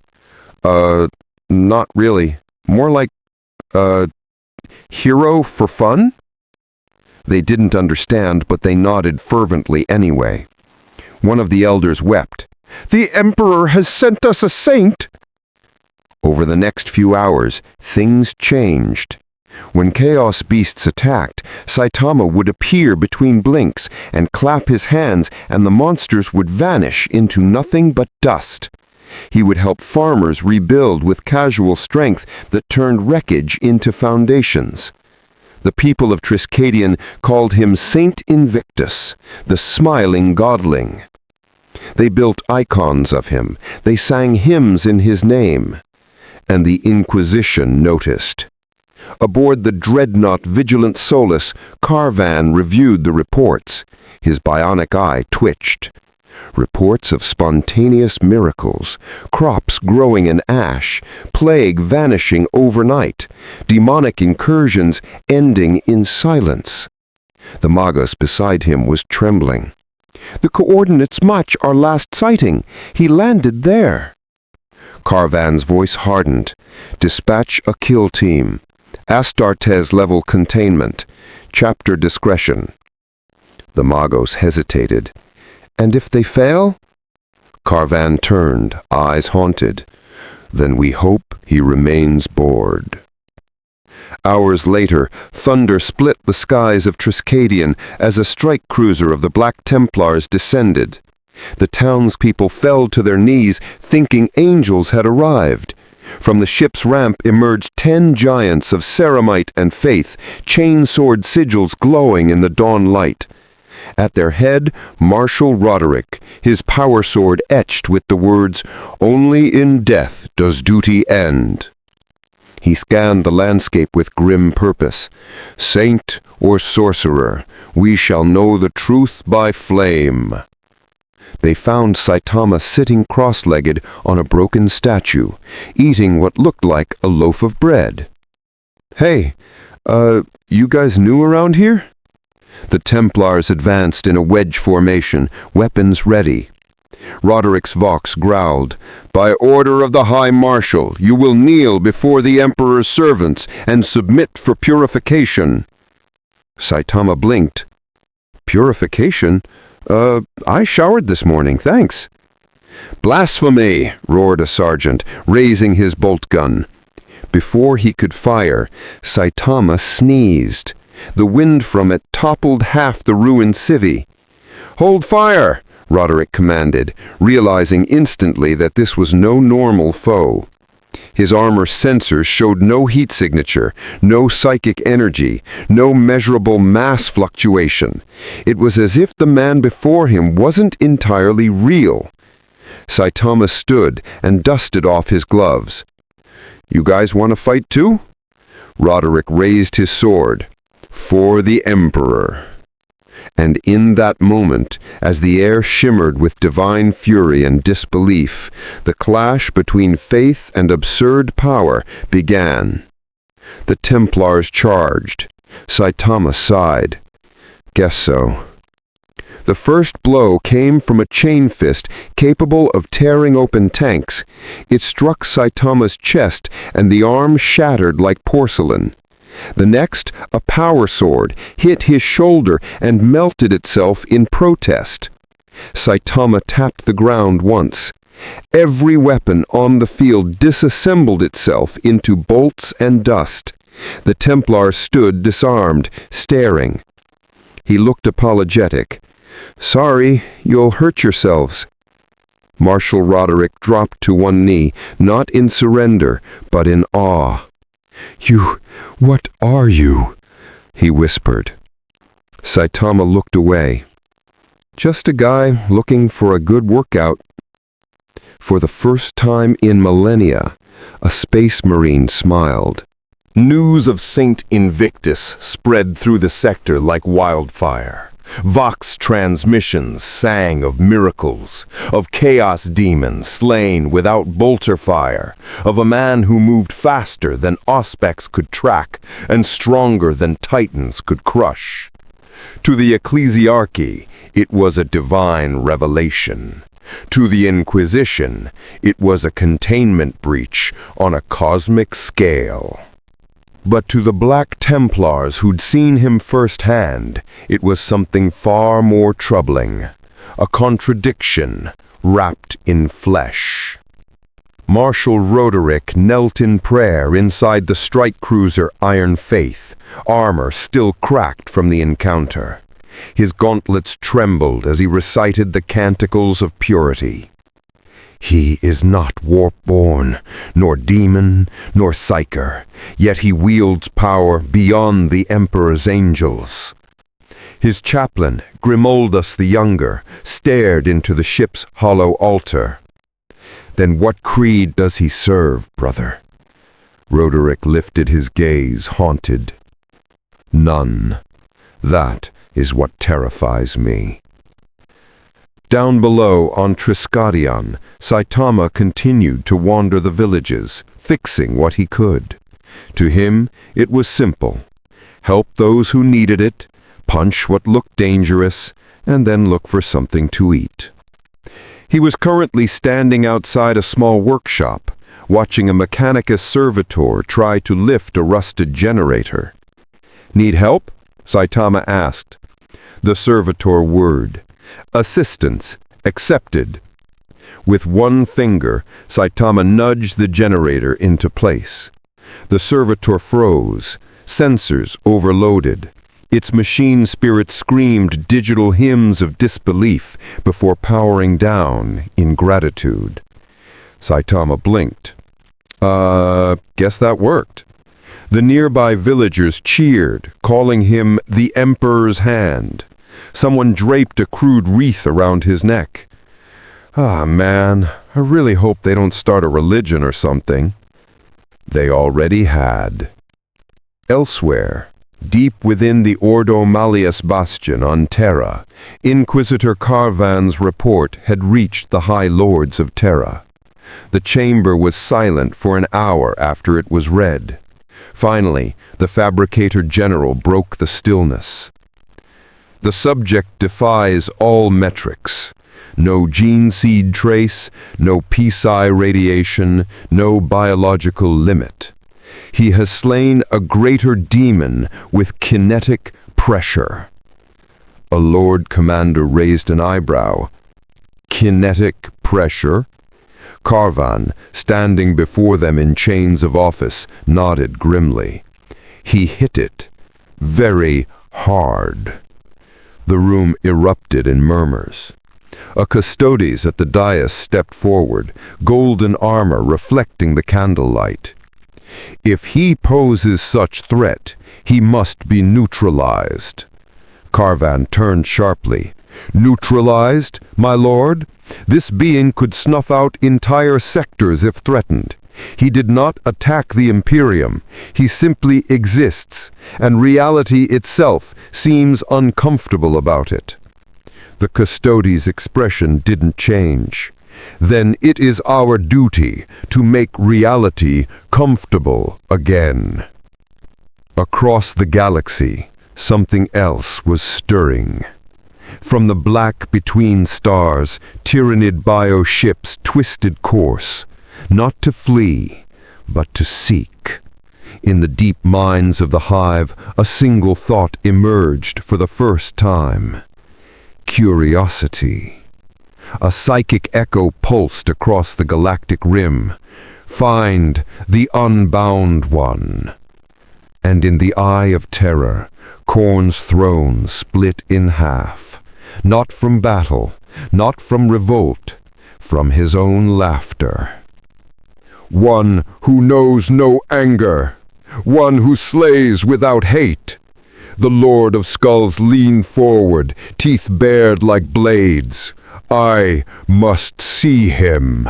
Not really. More like, hero for fun?" They didn't understand, but they nodded fervently anyway. One of the elders wept. "The Emperor has sent us a saint!" Over the next few hours, things changed. When chaos beasts attacked, Saitama would appear between blinks and clap his hands, and the monsters would vanish into nothing but dust. He would help farmers rebuild with casual strength that turned wreckage into foundations. The people of Triskelion called him Saint Invictus, the smiling godling. They built icons of him, they sang hymns in his name. And the Inquisition noticed. Aboard the dreadnought Vigilant Solus, Carvan reviewed the reports. His bionic eye twitched. Reports of spontaneous miracles, crops growing in ash, plague vanishing overnight, demonic incursions ending in silence. The Magus beside him was trembling. "The coordinates match our last sighting. He landed there." Carvan's voice hardened. "Dispatch a kill team. Astartes level containment. Chapter discretion." The Magos hesitated. "And if they fail?" Carvan turned, eyes haunted. "Then we hope he remains bored." Hours later, thunder split the skies of Triskelion as a strike cruiser of the Black Templars descended. The townspeople fell to their knees, thinking angels had arrived. From the ship's ramp emerged 10 giants of ceramite and faith, chain-sword sigils glowing in the dawn light. At their head, Marshal Roderick, his power sword etched with the words, "Only in death does duty end." He scanned the landscape with grim purpose. "Saint or sorcerer, we shall know the truth by flame." They found Saitama sitting cross-legged on a broken statue, eating what looked like a loaf of bread. "Hey, you guys new around here?" The Templars advanced in a wedge formation, weapons ready. Roderick's Vox growled, "By order of the High Marshal, you will kneel before the Emperor's servants and submit for purification." Saitama blinked. "Purification? I showered this morning, thanks." "Blasphemy!" roared a sergeant, raising his bolt gun. Before he could fire, Saitama sneezed. The wind from it toppled half the ruined civvy. "Hold fire!" Roderick commanded, realizing instantly that this was no normal foe. His armor sensors showed no heat signature, no psychic energy, no measurable mass fluctuation. It was as if the man before him wasn't entirely real. Saitama stood and dusted off his gloves. "You guys want to fight too?" Roderick raised his sword. "For the Emperor." And in that moment, as the air shimmered with divine fury and disbelief, the clash between faith and absurd power began. The Templars charged. Saitama sighed. "Guess so." The first blow came from a chain fist capable of tearing open tanks. It struck Saitama's chest, and the arm shattered like porcelain. The next, a power sword, hit his shoulder and melted itself in protest. Saitama tapped the ground once. Every weapon on the field disassembled itself into bolts and dust. The Templars stood disarmed, staring. He looked apologetic. "Sorry, you'll hurt yourselves." Marshal Roderick dropped to one knee, not in surrender, but in awe. What are you?" he whispered. Saitama looked away. "Just a guy looking for a good workout." For the first time in millennia, a space marine smiled. News of Saint Invictus spread through the sector like wildfire. Vox transmissions sang of miracles, of chaos demons slain without bolter fire, of a man who moved faster than auspex could track and stronger than titans could crush. To the ecclesiarchy, it was a divine revelation. To the Inquisition, it was a containment breach on a cosmic scale. But to the Black Templars who'd seen him firsthand, it was something far more troubling. A contradiction wrapped in flesh. Marshal Roderick knelt in prayer inside the strike cruiser Iron Faith, armor still cracked from the encounter. His gauntlets trembled as he recited the canticles of purity. "He is not warp-born, nor demon, nor psyker, yet he wields power beyond the Emperor's angels." His chaplain, Grimoldus the Younger, stared into the ship's hollow altar. "Then what creed does he serve, brother?" Roderick lifted his gaze, haunted. "None. That is what terrifies me." Down below on Triskadion, Saitama continued to wander the villages, fixing what he could. To him, it was simple. Help those who needed it, punch what looked dangerous, and then look for something to eat. He was currently standing outside a small workshop, watching a Mechanicus servitor try to lift a rusted generator. "Need help?" Saitama asked. The servitor whirred. "Assistance accepted." With one finger, Saitama nudged the generator into place. The servitor froze, sensors overloaded. Its machine spirit screamed digital hymns of disbelief before powering down in gratitude. Saitama blinked. Guess that worked." The nearby villagers cheered, calling him the Emperor's Hand. Someone draped a crude wreath around his neck. "Ah, man, I really hope they don't start a religion or something." They already had. Elsewhere, Deep within the Ordo Malleus bastion on Terra, Inquisitor Carvan's report had reached the High Lords of Terra. The chamber was silent for an hour after it was read. Finally, the Fabricator General broke the stillness. The subject defies all metrics. No gene seed trace, no PSI radiation, no biological limit. He has slain a greater demon with kinetic pressure. A Lord Commander raised an eyebrow. Kinetic pressure? Carvan, standing before them in chains of office, nodded grimly. He hit it very hard. The room erupted in murmurs. A custodes at the dais stepped forward, golden armor reflecting the candlelight. If he poses such threat, he must be neutralized. Carvan turned sharply. Neutralized, my lord? This being could snuff out entire sectors if threatened. He did not attack the Imperium. He simply exists, and reality itself seems uncomfortable about it. The custodes' expression didn't change. Then it is our duty to make reality comfortable again. Across the galaxy, something else was stirring. From the black between stars, Tyranid bio-ships twisted course, not to flee, but to seek. In the deep minds of the hive, a single thought emerged for the first time. Curiosity. A psychic echo pulsed across the galactic rim. Find the unbound one. And in the eye of terror, Khorne's throne split in half. Not from battle, not from revolt, from his own laughter. One who knows no anger, one who slays without hate. The Lord of Skulls leaned forward, teeth bared like blades. I must see him.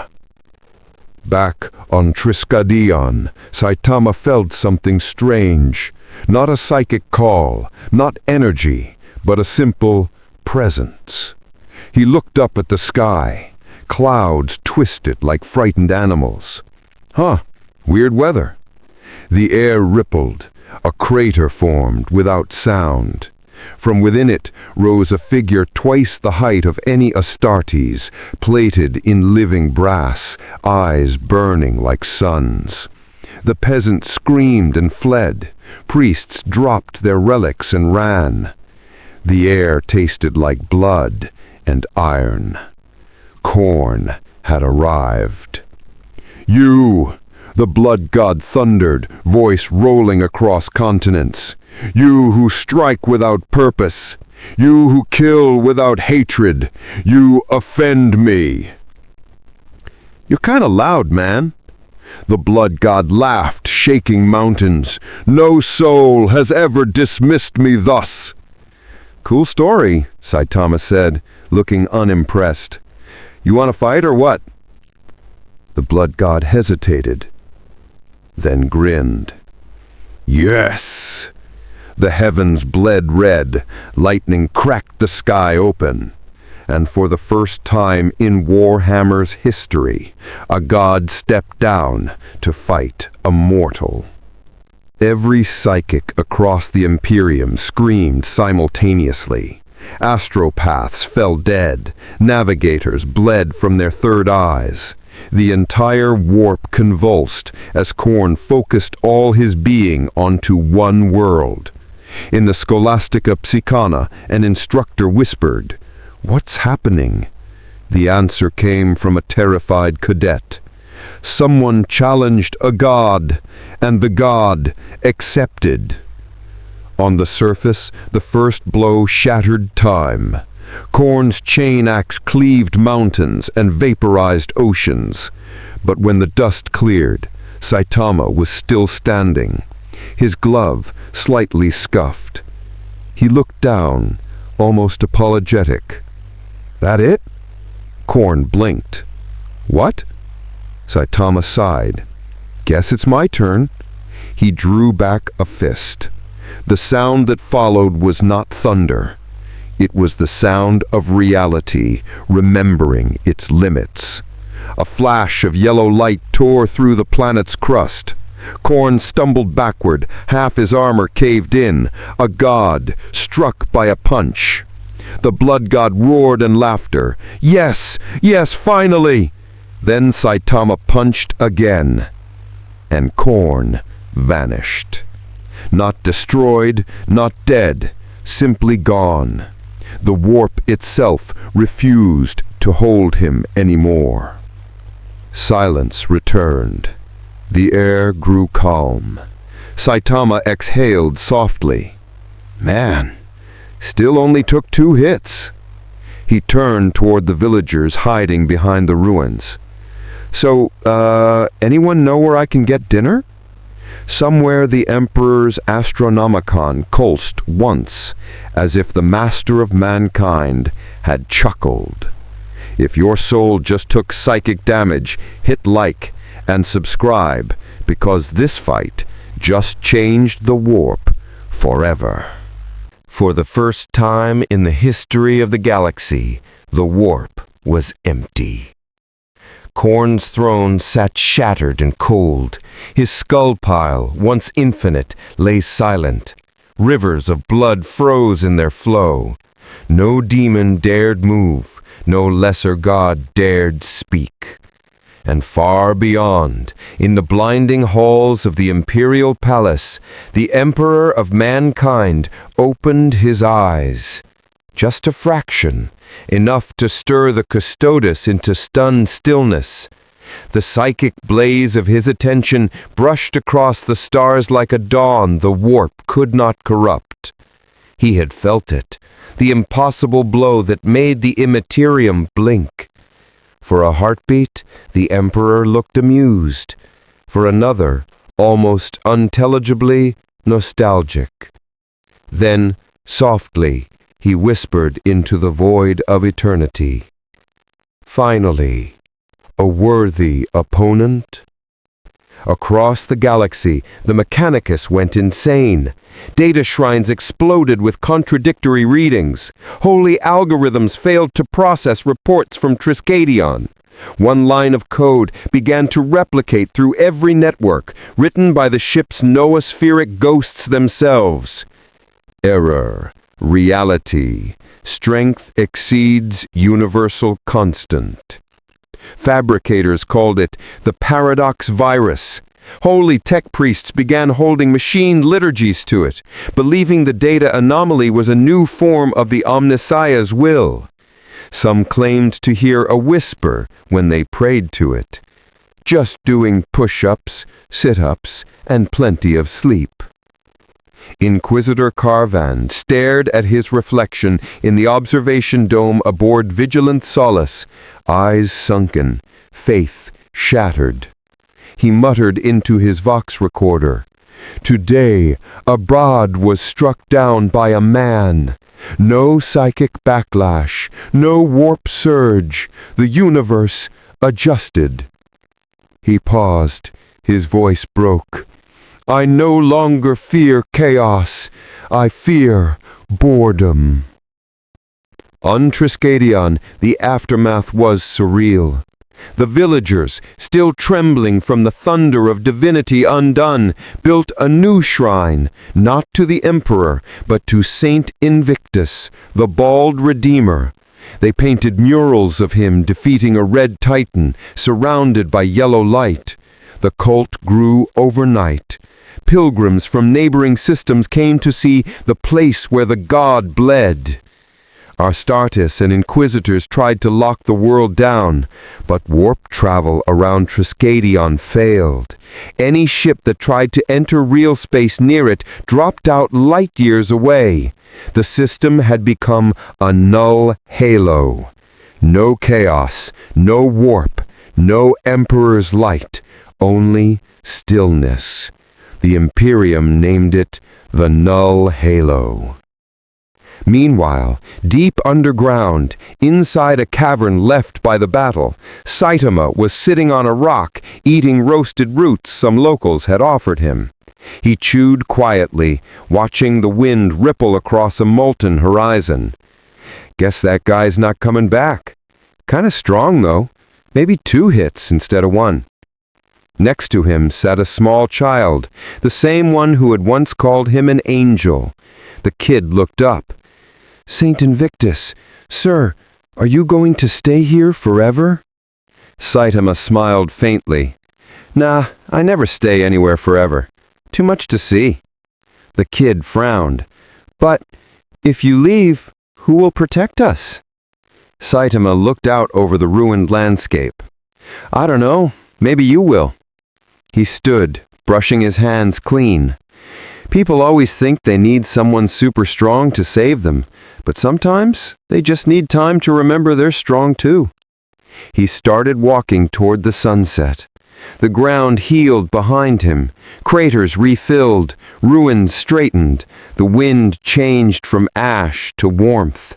Back on Triskadion, Saitama felt something strange. Not a psychic call, not energy, but a simple presence. He looked up at the sky. Clouds twisted like frightened animals. Weird weather. The air rippled. A crater formed without sound. From within it rose a figure twice the height of any Astartes, plated in living brass, eyes burning like suns. The peasants screamed and fled. Priests dropped their relics and ran. The air tasted like blood and iron. Khorne had arrived. You! The blood god thundered, voice rolling across continents. You who strike without purpose. You who kill without hatred. You offend me. You're kinda loud, man. The blood god laughed, shaking mountains. No soul has ever dismissed me thus. Cool story, Saitama said, looking unimpressed. You want to fight or what? The blood god hesitated, then grinned. Yes! The heavens bled red, lightning cracked the sky open. And for the first time in Warhammer's history, a god stepped down to fight a mortal. Every psychic across the Imperium screamed simultaneously. Astropaths fell dead, navigators bled from their third eyes. The entire warp convulsed as Khorne focused all his being onto one world. In the Scholastica Psychana, an instructor whispered, "What's happening?" The answer came from a terrified cadet. Someone challenged a god, and the god accepted. On the surface, the first blow shattered time. Khorne's chain axe cleaved mountains and vaporized oceans. But when the dust cleared, Saitama was still standing, his glove slightly scuffed. He looked down, almost apologetic. That it? Khorne blinked. What? Saitama sighed. Guess it's my turn. He drew back a fist. The sound that followed was not thunder. It was the sound of reality, remembering its limits. A flash of yellow light tore through the planet's crust. Khorne stumbled backward, half his armor caved in, a god struck by a punch. The blood god roared in laughter. Yes, yes, finally! Then Saitama punched again, and Khorne vanished. Not destroyed, not dead, simply gone. The warp itself refused to hold him anymore. Silence returned. The air grew calm. Saitama exhaled softly. Man, still only took 2 hits. He turned toward the villagers hiding behind the ruins. So, anyone know where I can get dinner? Somewhere the Emperor's Astronomicon pulsed once, as if the master of mankind had chuckled. If your soul just took psychic damage, hit like and subscribe, because this fight just changed the warp forever. For the first time in the history of the galaxy, the warp was empty. Khorne's throne sat shattered and cold. His skull pile, once infinite, lay silent. Rivers of blood froze in their flow. No demon dared move, no lesser god dared speak. And far beyond, in the blinding halls of the Imperial Palace, the Emperor of mankind opened his eyes. Just a fraction, enough to stir the custodes into stunned stillness. The psychic blaze of his attention brushed across the stars like a dawn the warp could not corrupt. He had felt it, the impossible blow that made the Imperium blink. For a heartbeat, the Emperor looked amused. For another, almost unintelligibly nostalgic. Then, softly, he whispered into the void of eternity. Finally, a worthy opponent? Across the galaxy, the Mechanicus went insane. Data shrines exploded with contradictory readings. Holy algorithms failed to process reports from Triskelion. One line of code began to replicate through every network, written by the ship's noospheric ghosts themselves. Error. Reality. Strength exceeds universal constant. Fabricators called it the paradox virus. Holy tech priests began holding machine liturgies to it, believing the data anomaly was a new form of the Omnissiah's will. Some claimed to hear a whisper when they prayed to it, just doing push-ups, sit-ups, and plenty of sleep. Inquisitor Carvan stared at his reflection in the observation dome aboard Vigilant Solace, eyes sunken, faith shattered. He muttered into his vox recorder, "Today, a Brod was struck down by a man. No psychic backlash, no warp surge. The universe adjusted." He paused. His voice broke. "I no longer fear chaos. I fear boredom." On Triskelion, the aftermath was surreal. The villagers, still trembling from the thunder of divinity undone, built a new shrine, not to the Emperor, but to Saint Invictus, the bald Redeemer. They painted murals of him defeating a red titan, surrounded by yellow light. The cult grew overnight. Pilgrims from neighboring systems came to see the place where the god bled. Astartes and Inquisitors tried to lock the world down, but warp travel around Triskelion failed. Any ship that tried to enter real space near it dropped out light years away. The system had become a null halo. No chaos, no warp, no Emperor's light, only stillness. The Imperium named it the Null Halo. Meanwhile, deep underground, inside a cavern left by the battle, Saitama was sitting on a rock, eating roasted roots some locals had offered him. He chewed quietly, watching the wind ripple across a molten horizon. Guess that guy's not coming back. Kinda strong, though. Maybe 2 hits instead of 1. Next to him sat a small child, the same one who had once called him an angel. The kid looked up. "Saint Invictus, sir, are you going to stay here forever?" Saitama smiled faintly. "Nah, I never stay anywhere forever. Too much to see." The kid frowned. "But if you leave, who will protect us?" Saitama looked out over the ruined landscape. "I don't know. Maybe you will." He stood, brushing his hands clean. People always think they need someone super strong to save them, but sometimes they just need time to remember they're strong too. He started walking toward the sunset. The ground healed behind him, craters refilled, ruins straightened, the wind changed from ash to warmth.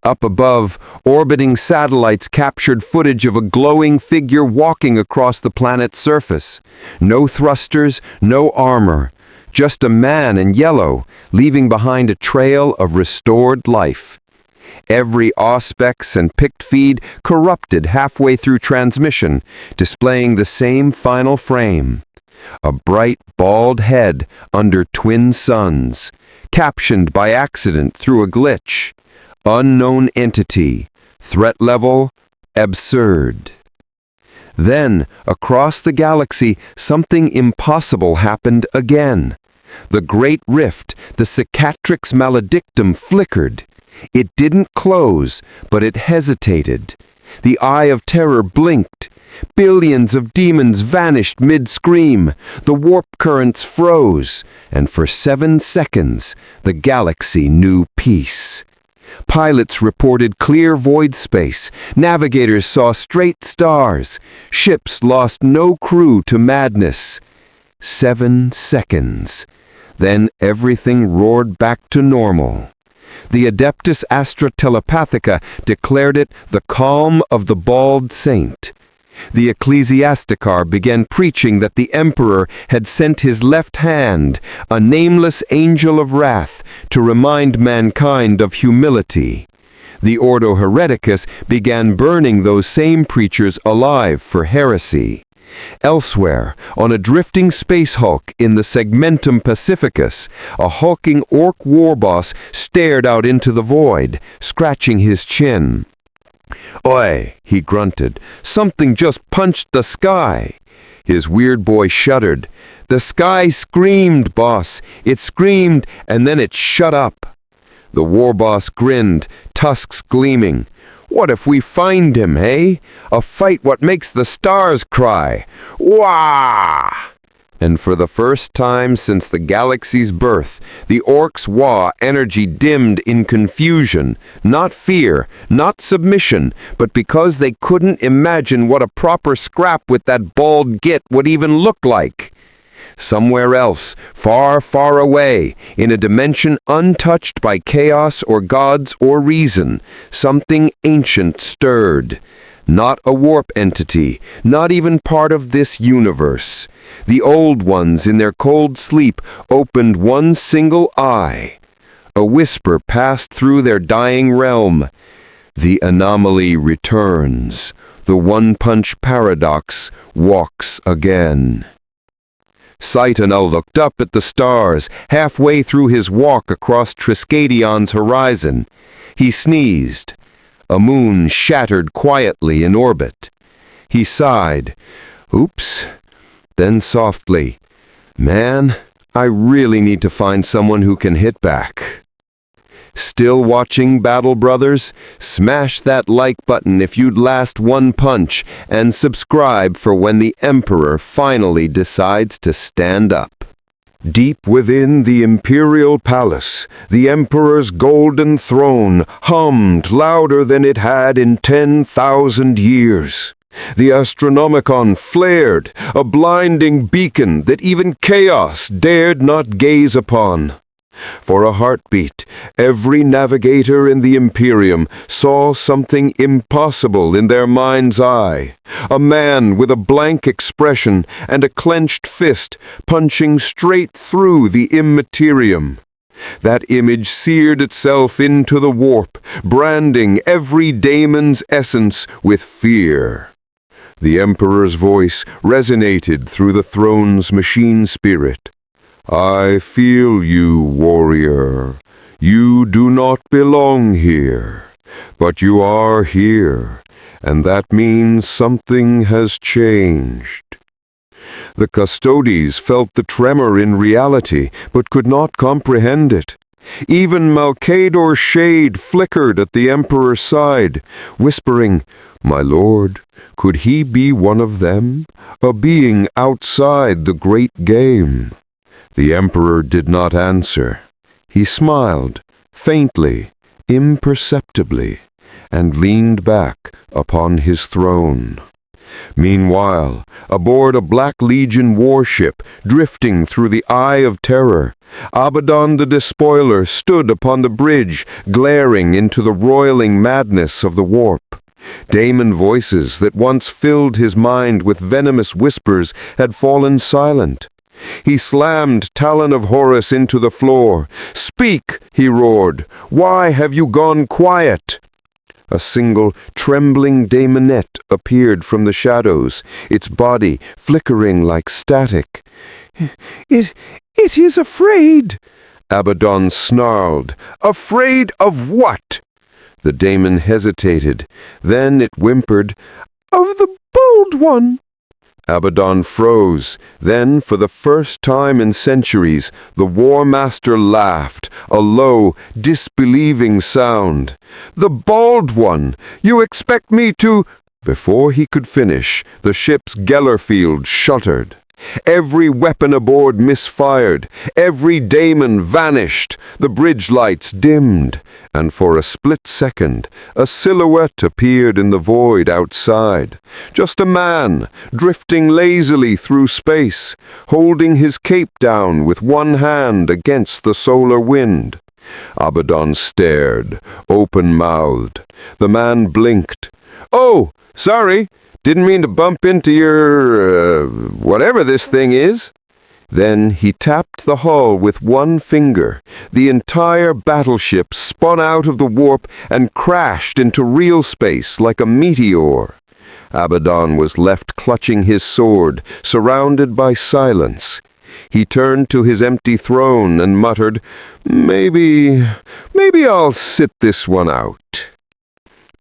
Up above, orbiting satellites captured footage of a glowing figure walking across the planet's surface. No thrusters, no armor, just a man in yellow, leaving behind a trail of restored life. Every auspex and pict feed corrupted halfway through transmission, displaying the same final frame. A bright, bald head under twin suns, captioned by accident through a glitch. Unknown entity, threat level, absurd. Then, across the galaxy, something impossible happened again. The great rift, the cicatrix maledictum, flickered. It didn't close, but it hesitated. The eye of terror blinked. Billions of demons vanished mid-scream. The warp currents froze, and for 7 seconds, the galaxy knew peace. Pilots reported clear void space. Navigators saw straight stars. Ships lost no crew to madness. 7 seconds. Then everything roared back to normal. The Adeptus Astra Telepathica declared it the calm of the bald saint. The ecclesiasticar began preaching that the emperor had sent his left hand, a nameless angel of wrath, to remind mankind of humility. The Ordo Hereticus began burning those same preachers alive for heresy. Elsewhere, on a drifting space hulk in the Segmentum Pacificus, a hulking orc warboss stared out into the void, scratching his chin. "Oi," he grunted, "something just punched the sky." His weird boy shuddered. "The sky screamed, boss. It screamed, and then it shut up." The warboss grinned, tusks gleaming. "What if we find him, eh? A fight what makes the stars cry. Wah!" And for the first time since the galaxy's birth, the orcs' wah energy dimmed in confusion, not fear, not submission, but because they couldn't imagine what a proper scrap with that bald git would even look like. Somewhere else, far, far away, in a dimension untouched by chaos or gods or reason, something ancient stirred. Not a warp entity, not even part of this universe. The old ones in their cold sleep opened one single eye. A whisper passed through their dying realm. The anomaly returns. The one-punch paradox walks again. Saitama looked up at the stars, halfway through his walk across Triskadion's horizon. He sneezed. A moon shattered quietly in orbit. He sighed. "Oops." Then softly, "Man, I really need to find someone who can hit back." Still watching Battle Brothers? Smash that like button if you'd last one punch, and subscribe for when the Emperor finally decides to stand up. Deep within the Imperial Palace, the Emperor's golden throne hummed louder than it had in 10,000 years. The Astronomicon flared, a blinding beacon that even chaos dared not gaze upon. For a heartbeat, every navigator in the Imperium saw something impossible in their mind's eye. A man with a blank expression and a clenched fist punching straight through the immaterium. That image seared itself into the warp, branding every daemon's essence with fear. The Emperor's voice resonated through the throne's machine spirit. I feel you, warrior. You do not belong here, but you are here, and that means something has changed. The Custodes felt the tremor in reality, but could not comprehend it. Even Malcador's shade flickered at the Emperor's side, whispering, "My lord, could he be one of them, a being outside the great game?" The Emperor did not answer. He smiled, faintly, imperceptibly, and leaned back upon his throne. Meanwhile, aboard a Black Legion warship drifting through the Eye of Terror, Abaddon the Despoiler stood upon the bridge, glaring into the roiling madness of the warp. Daemon voices that once filled his mind with venomous whispers had fallen silent. He slammed Talon of Horus into the floor. "Speak!" he roared. "Why have you gone quiet?" A single, trembling daemonette appeared from the shadows, its body flickering like static. It is afraid," Abaddon snarled. "Afraid of what?" The daemon hesitated. Then it whimpered, "Of the bold one." Abaddon froze. Then, for the first time in centuries, the War Master laughed, a low, disbelieving sound. "The Bald One! You expect me to—" Before he could finish, the ship's Geller field shuttered. Every weapon aboard misfired, every daemon vanished, the bridge lights dimmed, and for a split second, a silhouette appeared in the void outside. Just a man, drifting lazily through space, holding his cape down with one hand against the solar wind. Abaddon stared, open-mouthed. The man blinked. "Oh, sorry. Didn't mean to bump into your, whatever this thing is." Then he tapped the hull with one finger. The entire battleship spun out of the warp and crashed into real space like a meteor. Abaddon was left clutching his sword, surrounded by silence. He turned to his empty throne and muttered, Maybe I'll sit this one out."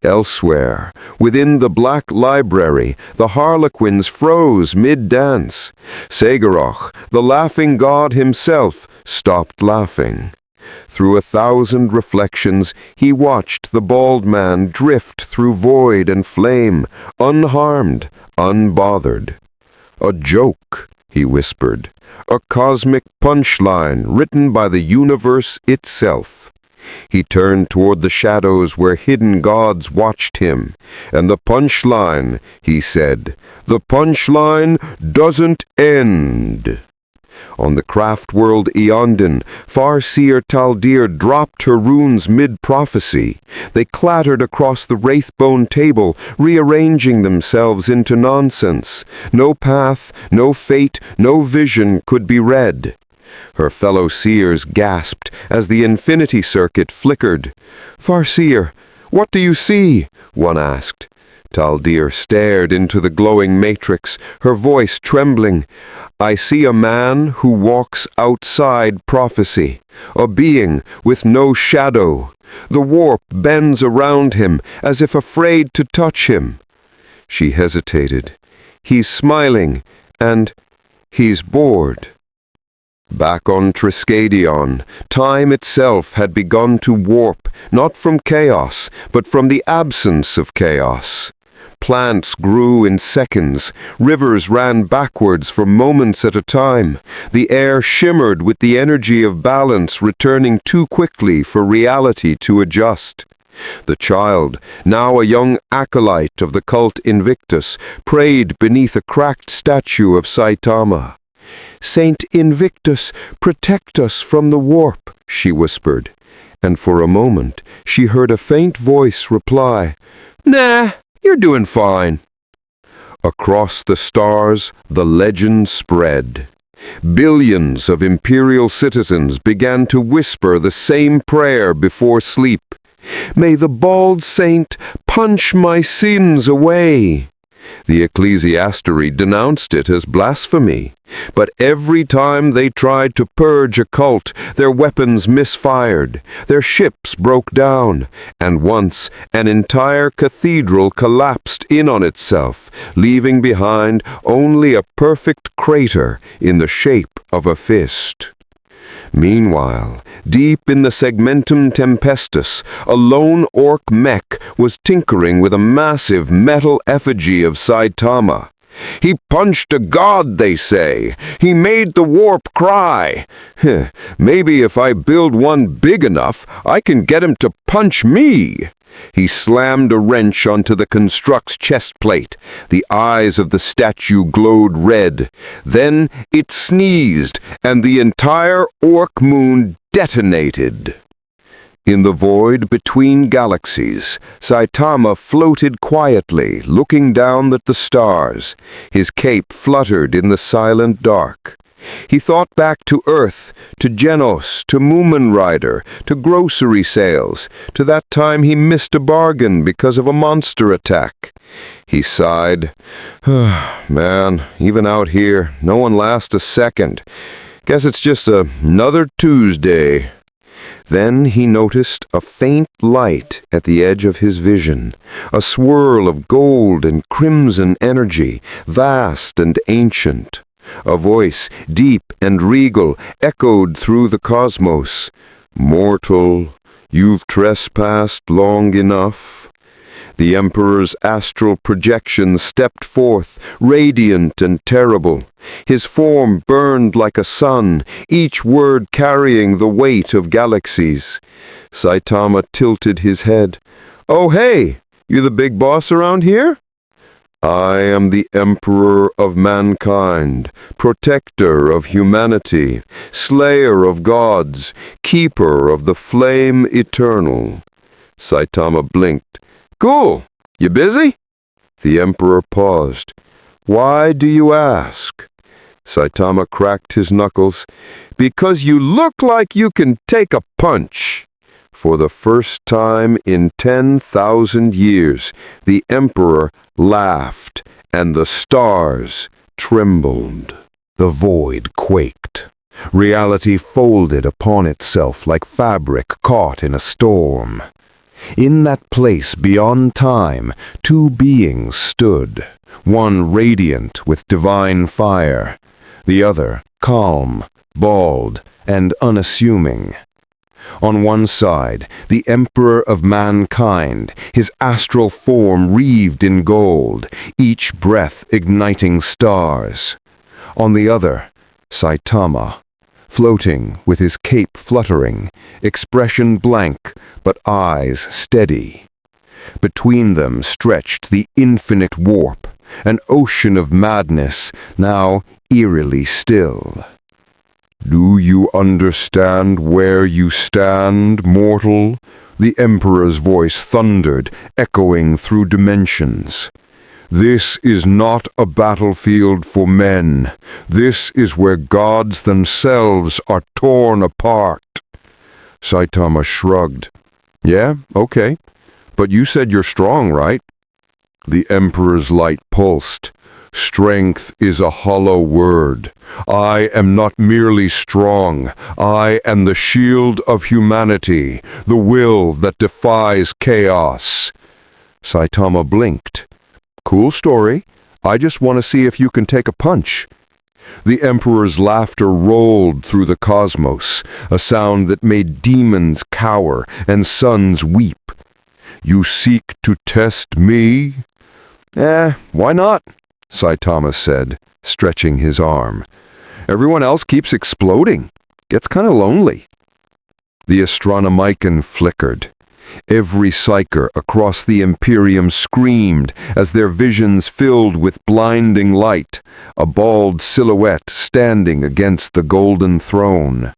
Elsewhere, within the Black Library, the Harlequins froze mid-dance. Segaroch, the laughing god himself, stopped laughing. Through 1,000 reflections, he watched the bald man drift through void and flame, unharmed, unbothered. "A joke," he whispered, "a cosmic punchline written by the universe itself." He turned toward the shadows where hidden gods watched him. "And the punchline," he said, "the punchline doesn't end." On the craft world Eondin, Farseer Taldir dropped her runes mid-prophecy. They clattered across the wraithbone table, rearranging themselves into nonsense. No path, no fate, no vision could be read. Her fellow seers gasped as the infinity circuit flickered. "Farseer, what do you see?" one asked. Taldir stared into the glowing matrix, her voice trembling. "I see a man who walks outside prophecy, a being with no shadow. The warp bends around him as if afraid to touch him." She hesitated. "He's smiling, and he's bored." Back on Triskadion, time itself had begun to warp, not from chaos, but from the absence of chaos. Plants grew in seconds, rivers ran backwards for moments at a time, the air shimmered with the energy of balance returning too quickly for reality to adjust. The child, now a young acolyte of the cult Invictus, prayed beneath a cracked statue of Saitama. "Saint Invictus, protect us from the warp." she whispered, and for a moment she heard a faint voice reply, "Nah, you're doing fine." Across the stars, the legend spread. Billions of Imperial citizens began to whisper the same prayer before sleep. "May the bald saint punch my sins away." The ecclesiastery denounced it as blasphemy, but every time they tried to purge a cult, their weapons misfired, their ships broke down, and once an entire cathedral collapsed in on itself, leaving behind only a perfect crater in the shape of a fist. Meanwhile, deep in the Segmentum Tempestus, a lone orc mech was tinkering with a massive metal effigy of Saitama. "He punched a god, they say. He made the warp cry. Maybe if I build one big enough, I can get him to punch me." He slammed a wrench onto the construct's chest plate. The eyes of the statue glowed red. Then it sneezed, and the entire orc moon detonated. In the void between galaxies, Saitama floated quietly, looking down at the stars. His cape fluttered in the silent dark. He thought back to Earth, to Genos, to Moomin Rider, to grocery sales, to that time he missed a bargain because of a monster attack. He sighed. "Man, even out here, no one lasts a second. Guess it's just another Tuesday." Then he noticed a faint light at the edge of his vision, a swirl of gold and crimson energy, vast and ancient. A voice, deep and regal, echoed through the cosmos. "Mortal, you've trespassed long enough." The Emperor's astral projection stepped forth, radiant and terrible. His form burned like a sun, each word carrying the weight of galaxies. Saitama tilted his head. "Oh, hey, you the big boss around here?" "I am the Emperor of mankind, protector of humanity, slayer of gods, keeper of the flame eternal." Saitama blinked. "Cool. You busy?" The Emperor paused. "Why do you ask?" Saitama cracked his knuckles. "Because you look like you can take a punch." For the first time in 10,000 years, the Emperor laughed, and the stars trembled. The void quaked. Reality folded upon itself like fabric caught in a storm. In that place beyond time, two beings stood, one radiant with divine fire, the other calm, bald, and unassuming. On one side, the Emperor of mankind, his astral form wreathed in gold, each breath igniting stars. On the other, Saitama, floating with his cape fluttering, expression blank, but eyes steady. Between them stretched the infinite warp, an ocean of madness, now eerily still. "Do you understand where you stand, mortal?" The Emperor's voice thundered, echoing through dimensions. "This is not a battlefield for men. This is where gods themselves are torn apart." Saitama shrugged. "Yeah, okay. But you said you're strong, right?" The Emperor's light pulsed. "Strength is a hollow word. I am not merely strong. I am the shield of humanity, the will that defies chaos." Saitama blinked. "Cool story. I just want to see if you can take a punch." The Emperor's laughter rolled through the cosmos, a sound that made demons cower and suns weep. "You seek to test me?" Why not?" Saitama said, stretching his arm. "Everyone else keeps exploding. Gets kind of lonely." The Astronomicon flickered. Every psyker across the Imperium screamed as their visions filled with blinding light, a bald silhouette standing against the golden throne.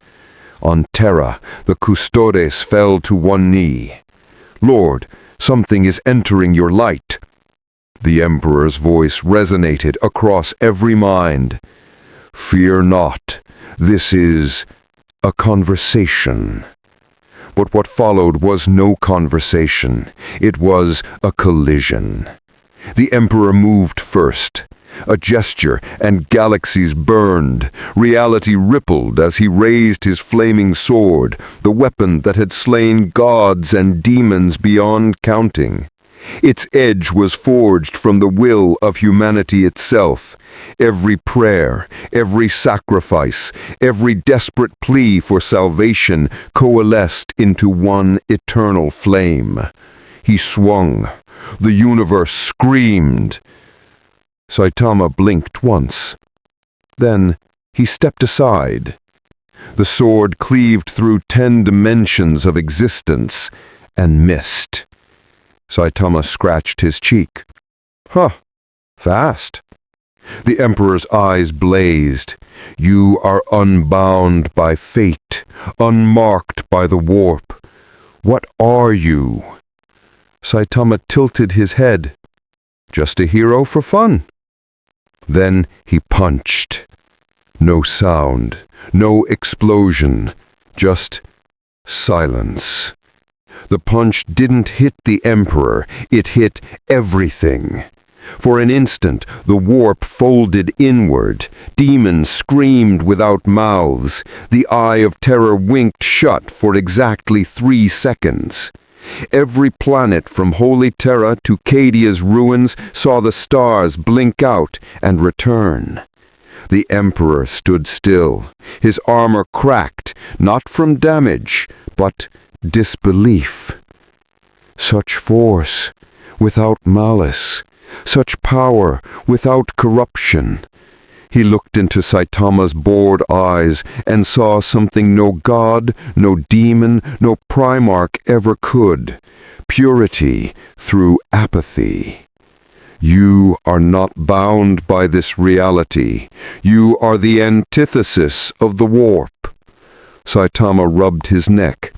On Terra, the custodes fell to one knee. "Lord, something is entering your light." The Emperor's voice resonated across every mind. "Fear not, this is a conversation." But what followed was no conversation. It was a collision. The Emperor moved first. A gesture, and galaxies burned. Reality rippled as he raised his flaming sword, the weapon that had slain gods and demons beyond counting. Its edge was forged from the will of humanity itself. Every prayer, every sacrifice, every desperate plea for salvation coalesced into one eternal flame. He swung. The universe screamed. Saitama blinked once. Then he stepped aside. The sword cleaved through 10 dimensions of existence and missed. Saitama scratched his cheek. "Huh, fast." The Emperor's eyes blazed. "You are unbound by fate, unmarked by the warp. What are you?" Saitama tilted his head. "Just a hero for fun." Then he punched. No sound, no explosion, just silence. The punch didn't hit the Emperor, it hit everything. For an instant, the warp folded inward. Demons screamed without mouths. The eye of terror winked shut for exactly 3 seconds. Every planet from Holy Terra to Cadia's ruins saw the stars blink out and return. The Emperor stood still, his armor cracked, not from damage, but disbelief. Such force without malice, such power without corruption. He looked into Saitama's bored eyes and saw something no god, no demon, no primarch ever could. Purity through apathy. You are not bound by this reality. You are the antithesis of the warp. Saitama rubbed his neck.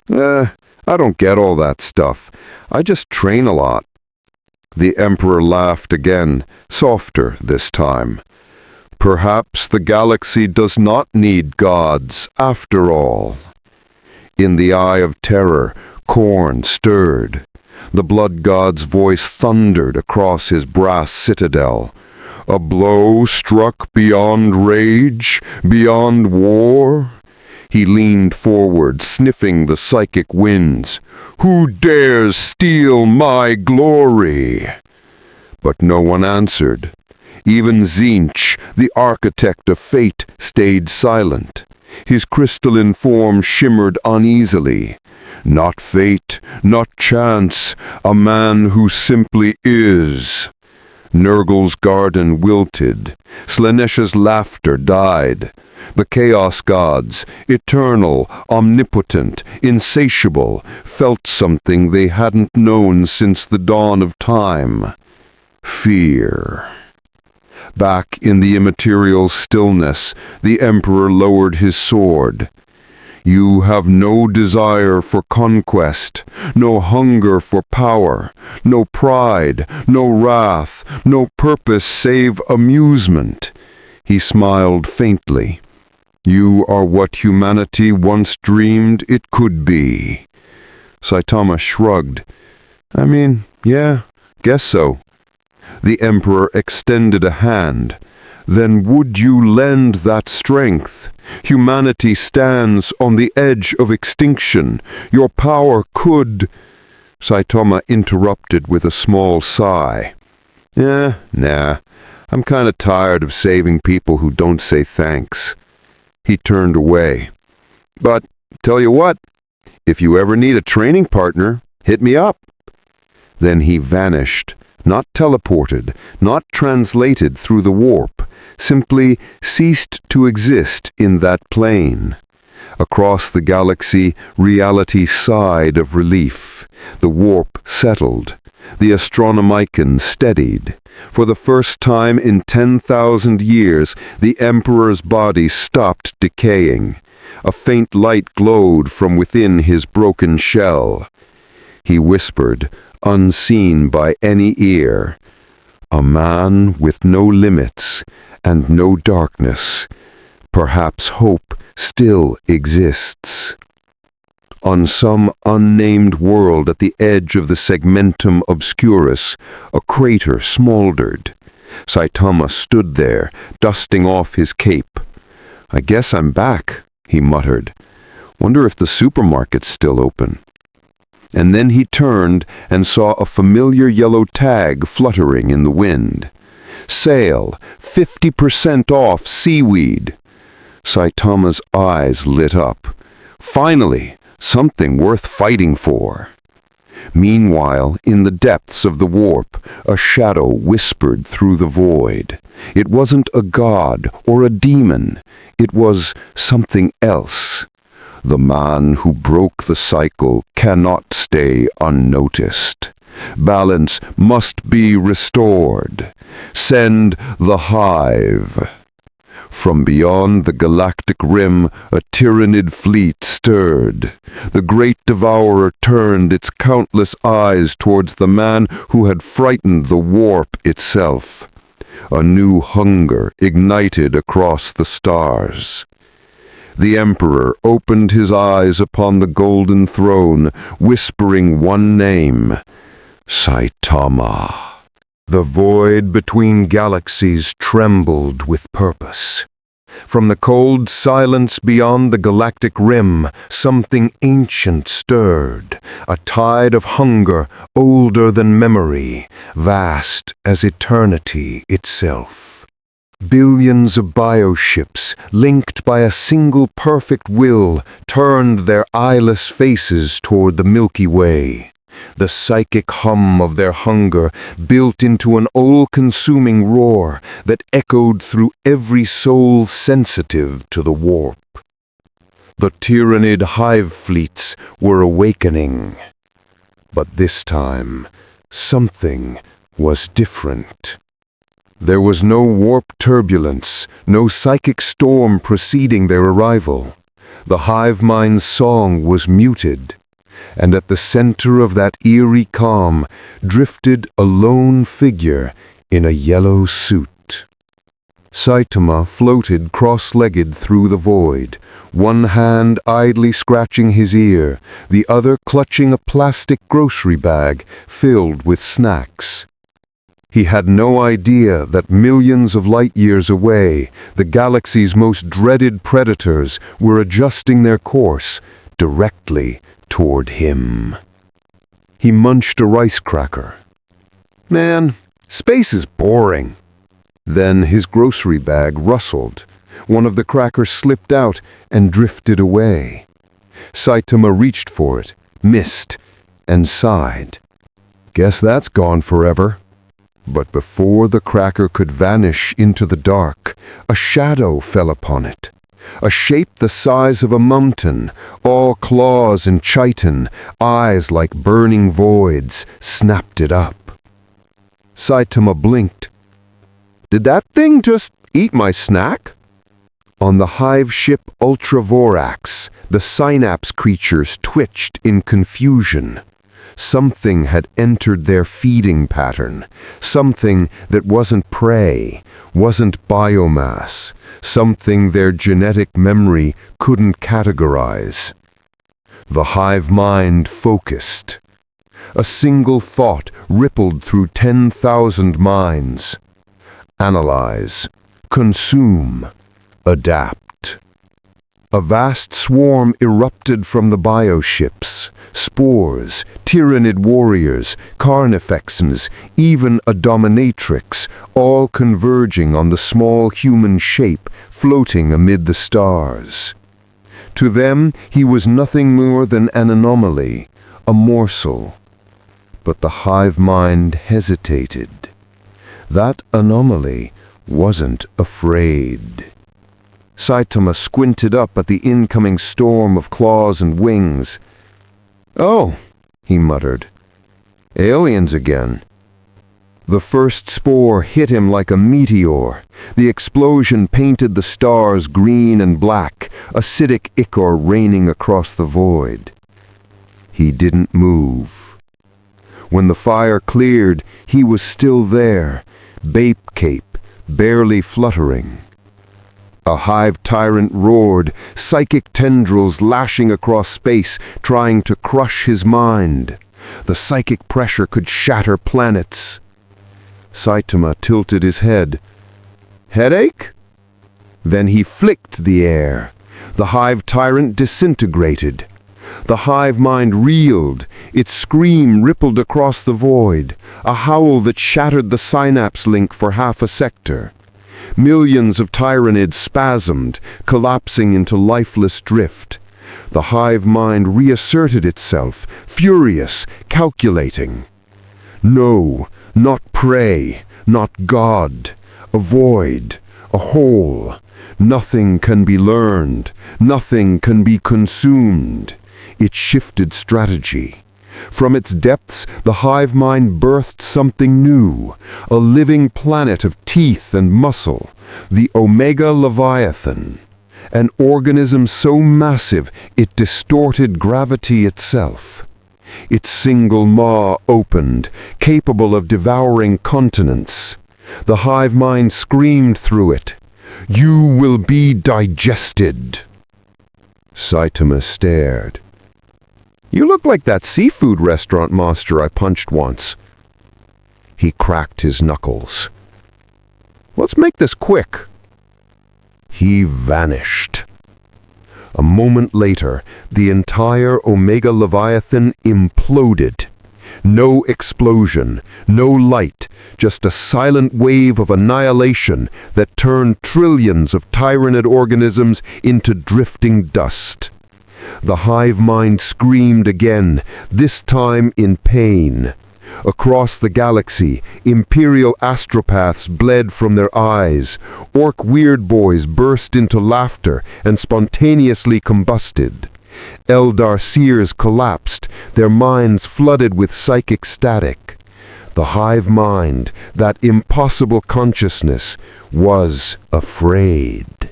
I don't get all that stuff. I just train a lot." The Emperor laughed again, softer this time. "Perhaps the galaxy does not need gods, after all." In the eye of terror, Khorne stirred. The blood god's voice thundered across his brass citadel. "A blow struck beyond rage, beyond war?" He leaned forward, sniffing the psychic winds. "Who dares steal my glory?" But no one answered. Even Tzeentch, the architect of fate, stayed silent. His crystalline form shimmered uneasily. Not fate, not chance, a man who simply is. Nurgle's garden wilted. Slanesha's laughter died. The Chaos Gods, eternal, omnipotent, insatiable, felt something they hadn't known since the dawn of time. Fear. Back in the immaterial stillness, the Emperor lowered his sword. "You have no desire for conquest, no hunger for power, no pride, no wrath, no purpose save amusement." He smiled faintly. "You are what humanity once dreamed it could be." Saitama shrugged. Yeah, guess so." The Emperor extended a hand. "Then would you lend that strength? Humanity stands on the edge of extinction. Your power could—" Saitama interrupted with a small sigh. Nah. I'm kinda tired of saving people who don't say thanks." He turned away. "But, tell you what, if you ever need a training partner, hit me up." Then he vanished. Not teleported, not translated through the warp, simply ceased to exist in that plane. Across the galaxy, reality sighed of relief. The warp settled. The Astronomicon steadied. For the first time in 10,000 years, the Emperor's body stopped decaying. A faint light glowed from within his broken shell. He whispered, unseen by any ear, "A man with no limits and no darkness. Perhaps hope still exists." On some unnamed world at the edge of the segmentum obscurus, a crater smoldered. Saitama stood there, dusting off his cape. "I guess I'm back," he muttered. "Wonder if the supermarket's still open." And then he turned and saw a familiar yellow tag fluttering in the wind. "Sale, 50% off seaweed." Saitama's eyes lit up. Finally, something worth fighting for. Meanwhile, in the depths of the warp, a shadow whispered through the void. It wasn't a god or a demon. It was something else. The man who broke the cycle cannot stay unnoticed. Balance must be restored. Send the hive. From beyond the galactic rim, a Tyranid fleet stirred. The great devourer turned its countless eyes towards the man who had frightened the warp itself. A new hunger ignited across the stars. The Emperor opened his eyes upon the golden throne, whispering one name, Saitama. The void between galaxies trembled with purpose. From the cold silence beyond the galactic rim, something ancient stirred, a tide of hunger older than memory, vast as eternity itself. Billions of bioships, linked by a single perfect will, turned their eyeless faces toward the Milky Way. The psychic hum of their hunger built into an all-consuming roar that echoed through every soul sensitive to the warp. The Tyranid hive fleets were awakening. But this time, something was different. There was no warp turbulence, no psychic storm preceding their arrival. The hive mind's song was muted, and at the center of that eerie calm drifted a lone figure in a yellow suit. Saitama floated cross-legged through the void, one hand idly scratching his ear, the other clutching a plastic grocery bag filled with snacks. He had no idea that millions of light-years away, the galaxy's most dreaded predators were adjusting their course directly toward him. He munched a rice cracker. "Man, space is boring." Then his grocery bag rustled. One of the crackers slipped out and drifted away. Saitama reached for it, missed, and sighed. "Guess that's gone forever." But before the cracker could vanish into the dark, a shadow fell upon it. A shape the size of a mountain, all claws and chitin, eyes like burning voids, snapped it up. Saitama blinked. "Did that thing just eat my snack?" On the hive ship Ultravorax, the synapse creatures twitched in confusion. Something had entered their feeding pattern, something that wasn't prey, wasn't biomass, something their genetic memory couldn't categorize. The hive mind focused. A single thought rippled through 10,000 minds. Analyze, consume, adapt. A vast swarm erupted from the bioships. Spores, Tyranid warriors, carnifexes, even a dominatrix, all converging on the small human shape floating amid the stars. To them, he was nothing more than an anomaly, a morsel. But the hive mind hesitated. That anomaly wasn't afraid. Saitama squinted up at the incoming storm of claws and wings. "Oh," he muttered. "Aliens again." The first spore hit him like a meteor. The explosion painted the stars green and black, acidic ichor raining across the void. He didn't move. When the fire cleared, he was still there, Bape Cape, barely fluttering. A hive tyrant roared, psychic tendrils lashing across space, trying to crush his mind. The psychic pressure could shatter planets. Saitama tilted his head. "Headache?" Then he flicked the air. The hive tyrant disintegrated. The hive mind reeled. Its scream rippled across the void, a howl that shattered the synapse link for half a sector. Millions of Tyranids spasmed, collapsing into lifeless drift. The hive mind reasserted itself, furious, calculating. No, not prey, not God. A void, a hole. Nothing can be learned. Nothing can be consumed. It shifted strategy. From its depths, the hive mind birthed something new, a living planet of teeth and muscle, the Omega Leviathan, an organism so massive it distorted gravity itself. Its single maw opened, capable of devouring continents. The hive mind screamed through it, "You will be digested." Saitama stared. "You look like that seafood restaurant monster I punched once." He cracked his knuckles. "Let's make this quick." He vanished. A moment later, the entire Omega Leviathan imploded. No explosion, no light, just a silent wave of annihilation that turned trillions of Tyranid organisms into drifting dust. The hive mind screamed again, this time in pain. Across the galaxy, Imperial astropaths bled from their eyes. Orc weird boys burst into laughter and spontaneously combusted. Eldar seers collapsed, their minds flooded with psychic static. The hive mind, that impossible consciousness, was afraid.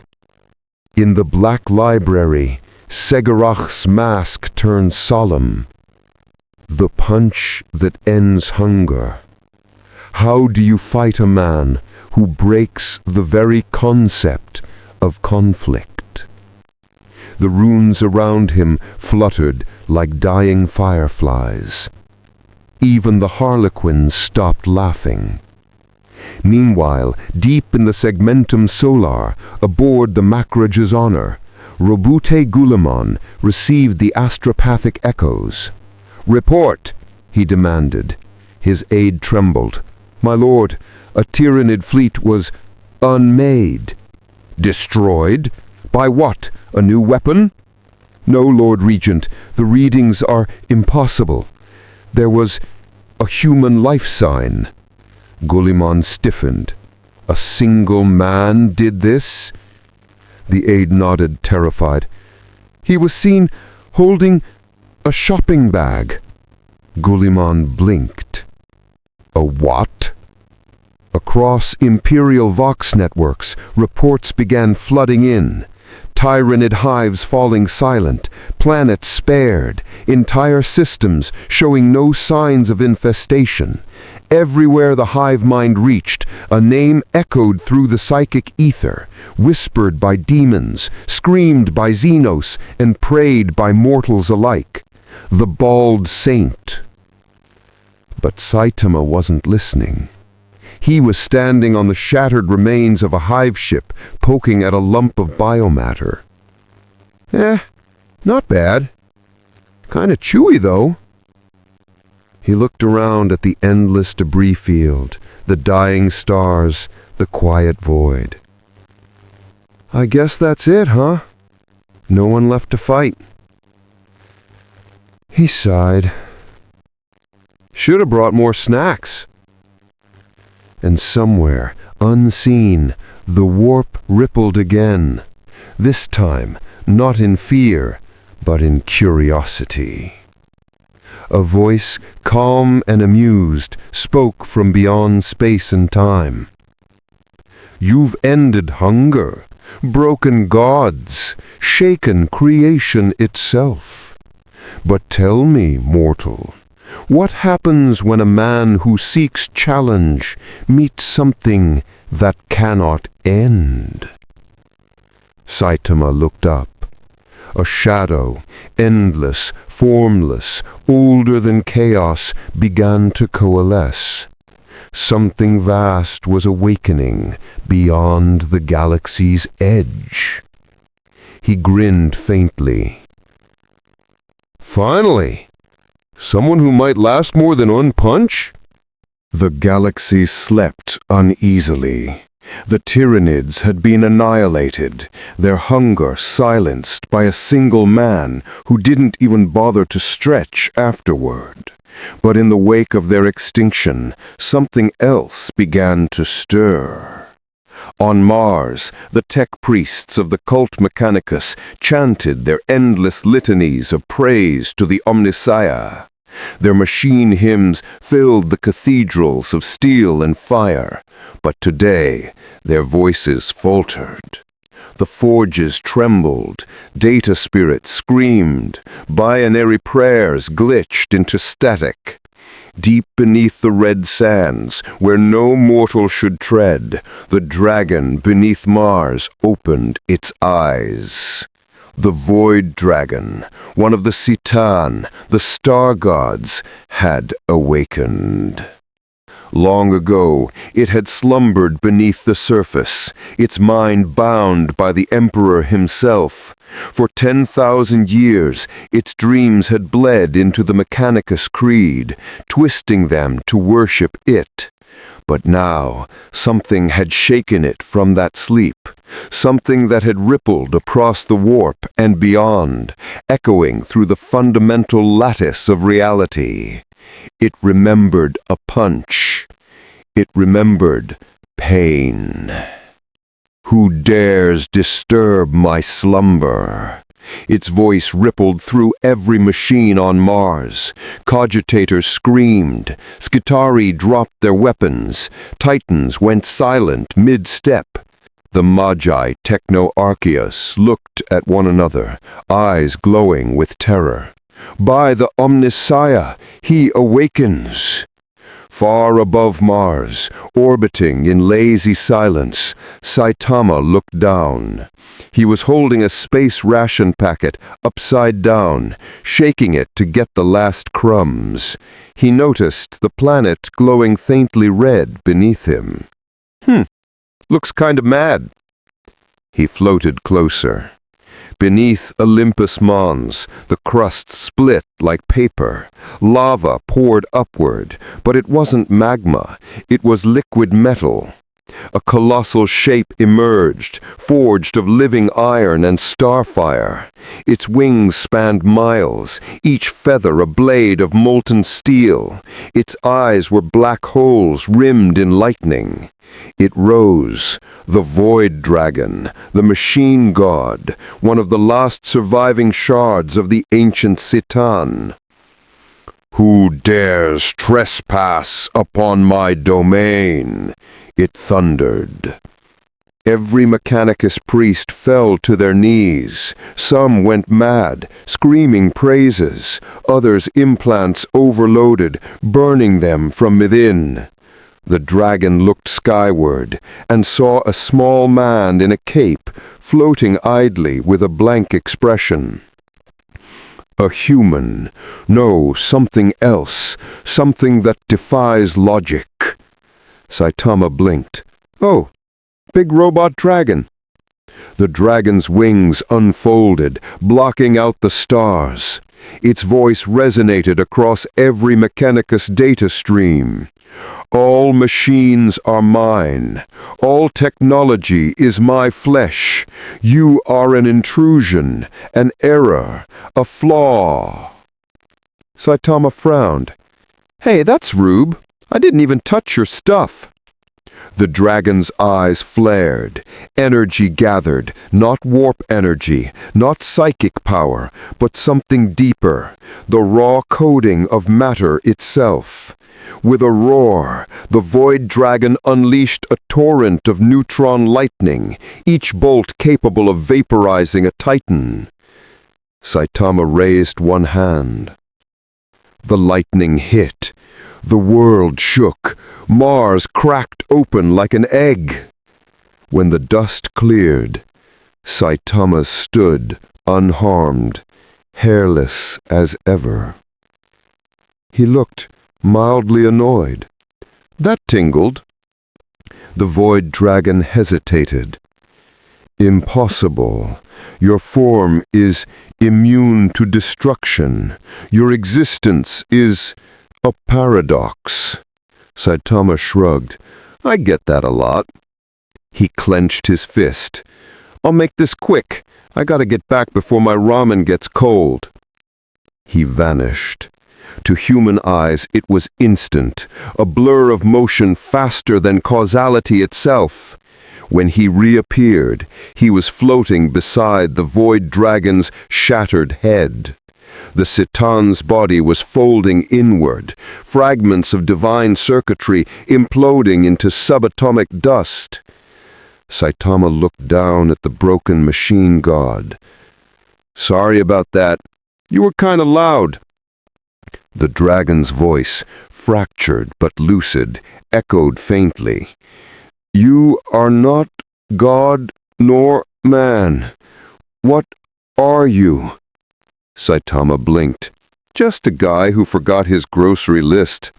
In the Black Library, Segarakh's mask turned solemn. The punch that ends hunger. How do you fight a man who breaks the very concept of conflict? The runes around him fluttered like dying fireflies. Even the harlequins stopped laughing. Meanwhile, deep in the Segmentum Solar, aboard the Macrage's honor, Robute Gulimon received the astropathic echoes. "Report," he demanded. His aide trembled. "My lord, a Tyranid fleet was unmade." "Destroyed? By what? A new weapon?" "No, Lord Regent, the readings are impossible. There was a human life sign." Gulimon stiffened. "A single man did this?" The aide nodded, terrified. "He was seen holding a shopping bag." Gulimon blinked. "A what?" Across Imperial Vox networks, reports began flooding in. Tyranid hives falling silent, planets spared, entire systems showing no signs of infestation. Everywhere the hive mind reached, a name echoed through the psychic ether, whispered by demons, screamed by Xenos, and prayed by mortals alike. The Bald Saint. But Saitama wasn't listening. He was standing on the shattered remains of a hive ship, poking at a lump of biomatter. Not bad. Kinda chewy, though." He looked around at the endless debris field, the dying stars, the quiet void. "I guess that's it, huh? No one left to fight." He sighed. "Should have brought more snacks." And somewhere, unseen, the warp rippled again. This time, not in fear, but in curiosity. A voice, calm and amused, spoke from beyond space and time. You've ended hunger, broken gods, shaken creation itself. But tell me, mortal, what happens when a man who seeks challenge meets something that cannot end? Saitama looked up. A shadow, endless, formless, older than chaos, began to coalesce. Something vast was awakening beyond the galaxy's edge. He grinned faintly. Finally! Someone who might last more than one punch? The galaxy slept uneasily. The Tyranids had been annihilated, their hunger silenced by a single man who didn't even bother to stretch afterward. But in the wake of their extinction, something else began to stir. On Mars, the tech priests of the cult Mechanicus chanted their endless litanies of praise to the Omnissiah. Their machine hymns filled the cathedrals of steel and fire, but today their voices faltered. The forges trembled, data spirits screamed, binary prayers glitched into static. Deep beneath the red sands, where no mortal should tread, the dragon beneath Mars opened its eyes. The Void Dragon, one of the Citan, the star gods, had awakened. Long ago, it had slumbered beneath the surface, its mind bound by the Emperor himself. For 10,000 years, its dreams had bled into the Mechanicus creed, twisting them to worship it. But now, something had shaken it from that sleep, something that had rippled across the warp and beyond, echoing through the fundamental lattice of reality. It remembered a punch. It remembered pain. Who dares disturb my slumber? Its voice rippled through every machine on Mars. Cogitators screamed. Skitarii dropped their weapons. Titans went silent mid-step. The Magi Techno-Archeus looked at one another, eyes glowing with terror. By the Omnissiah, he awakens! Far above Mars, orbiting in lazy silence, Saitama looked down. He was holding a space ration packet upside down, shaking it to get the last crumbs. He noticed the planet glowing faintly red beneath him. Looks kind of mad. He floated closer. Beneath Olympus Mons, the crust split like paper. Lava poured upward, but it wasn't magma. It was liquid metal. A colossal shape emerged, forged of living iron and starfire. Its wings spanned miles, each feather a blade of molten steel. Its eyes were black holes rimmed in lightning. It rose, the Void Dragon, the machine god, one of the last surviving shards of the ancient Citan. Who dares trespass upon my domain? It thundered. Every Mechanicus priest fell to their knees. Some went mad, screaming praises. Others implants overloaded, burning them from within. The dragon looked skyward and saw a small man in a cape floating idly with a blank expression. A human. No, something else. Something that defies logic. Saitama blinked. Oh, big robot dragon. The dragon's wings unfolded, blocking out the stars. Its voice resonated across every Mechanicus data stream. All machines are mine. All technology is my flesh. You are an intrusion, an error, a flaw. Saitama frowned. Hey, that's Rube. I didn't even touch your stuff. The dragon's eyes flared. Energy gathered, not warp energy, not psychic power, but something deeper, the raw coding of matter itself. With a roar, the void dragon unleashed a torrent of neutron lightning, each bolt capable of vaporizing a titan. Saitama raised one hand. The lightning hit. The world shook. Mars cracked open like an egg. When the dust cleared, Saitama stood unharmed, hairless as ever. He looked mildly annoyed. That tingled. The void dragon hesitated. Impossible. Your form is immune to destruction. Your existence is a paradox. Saitama shrugged. I get that a lot. He clenched his fist. I'll make this quick. I gotta get back before my ramen gets cold. He vanished. To human eyes, it was instant, a blur of motion faster than causality itself. When he reappeared, he was floating beside the void dragon's shattered head. The Citan's body was folding inward, fragments of divine circuitry imploding into subatomic dust. Saitama looked down at the broken machine god. Sorry about that. You were kind of loud. The dragon's voice, fractured but lucid, echoed faintly. You are not God nor man. What are you? Saitama blinked. Just a guy who forgot his grocery list.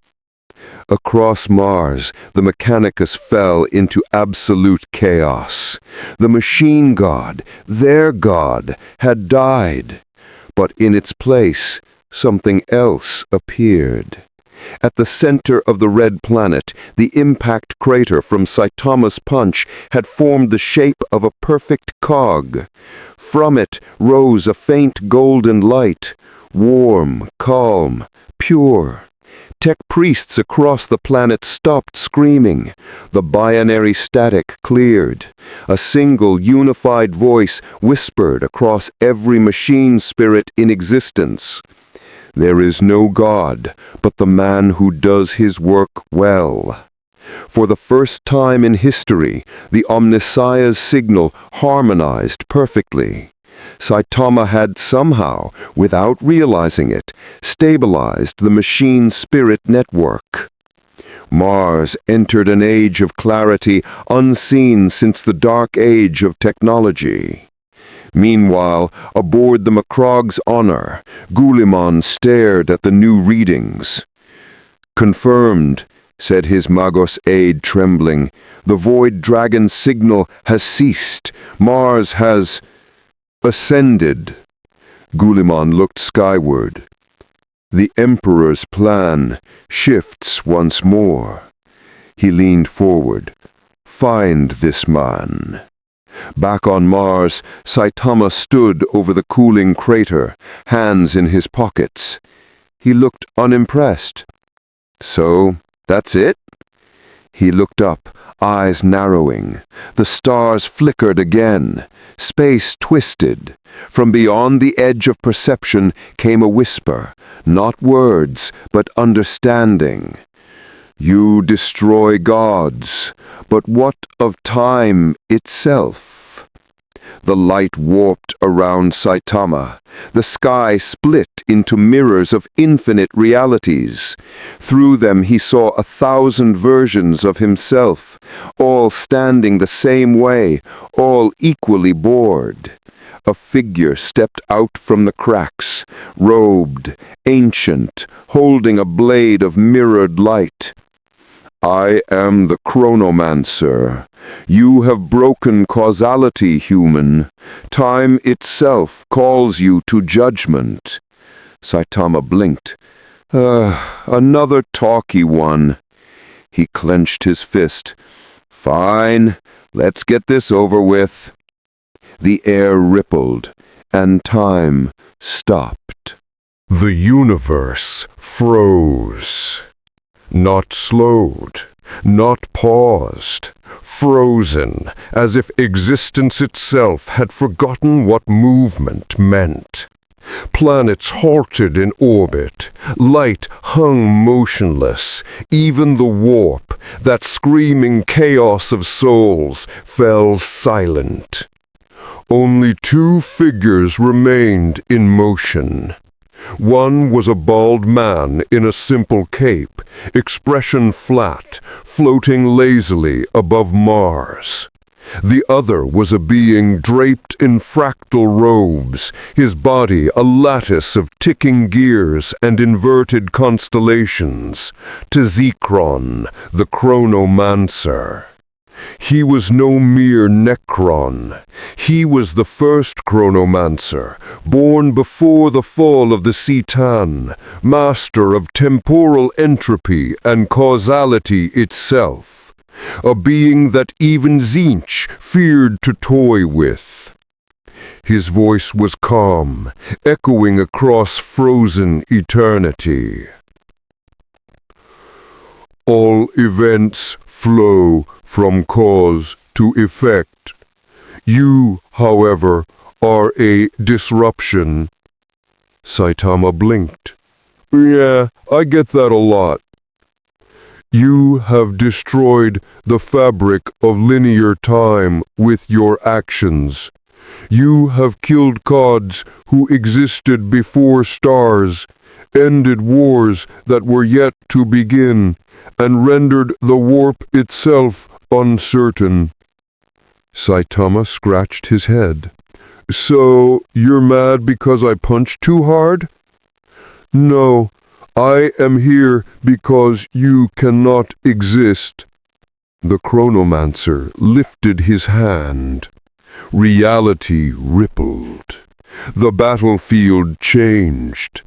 Across Mars, the Mechanicus fell into absolute chaos. The machine god, their god, had died. But in its place, something else appeared. At the center of the red planet, the impact crater from Saitama's punch had formed the shape of a perfect cog. From it rose a faint golden light, warm, calm, pure. Tech priests across the planet stopped screaming. The binary static cleared. A single unified voice whispered across every machine spirit in existence. There is no God but the man who does his work well. For the first time in history, the Omnissiah's signal harmonized perfectly. Saitama had somehow, without realizing it, stabilized the machine spirit network. Mars entered an age of clarity unseen since the dark age of technology. Meanwhile, aboard the Macrog's Honor, Guilliman stared at the new readings. Confirmed, said his Magos aide, trembling. The Void Dragon's signal has ceased. Mars has ascended. Guilliman looked skyward. The Emperor's plan shifts once more. He leaned forward. Find this man. Back on Mars, Saitama stood over the cooling crater, hands in his pockets. He looked unimpressed. So, that's it? He looked up, eyes narrowing. The stars flickered again. Space twisted. From beyond the edge of perception came a whisper, not words, but understanding. You destroy gods, but what of time itself? The light warped around Saitama. The sky split into mirrors of infinite realities. Through them he saw 1,000 versions of himself, all standing the same way, all equally bored. A figure stepped out from the cracks, robed, ancient, holding a blade of mirrored light. I am the Chronomancer. You have broken causality, human. Time itself calls you to judgment. Saitama blinked. Another talky one. He clenched his fist. Fine, let's get this over with. The air rippled, and time stopped. The universe froze. Not slowed, not paused, frozen, as if existence itself had forgotten what movement meant. Planets halted in orbit, light hung motionless, even the warp, that screaming chaos of souls, fell silent. Only two figures remained in motion. One was a bald man in a simple cape, expression flat, floating lazily above Mars. The other was a being draped in fractal robes, his body a lattice of ticking gears and inverted constellations, Tzikron, the Chronomancer. He was no mere Necron. He was the first Chronomancer, born before the fall of the Citan, master of temporal entropy and causality itself. A being that even Tzeentch feared to toy with. His voice was calm, echoing across frozen eternity. All events flow from cause to effect. You, however, are a disruption. Saitama blinked. Yeah, I get that a lot. You have destroyed the fabric of linear time with your actions. You have killed gods who existed before stars, ended wars that were yet to begin, and rendered the warp itself uncertain. Saitama scratched his head. So, you're mad because I punched too hard? No. I am here because you cannot exist. The Chronomancer lifted his hand. Reality rippled. The battlefield changed.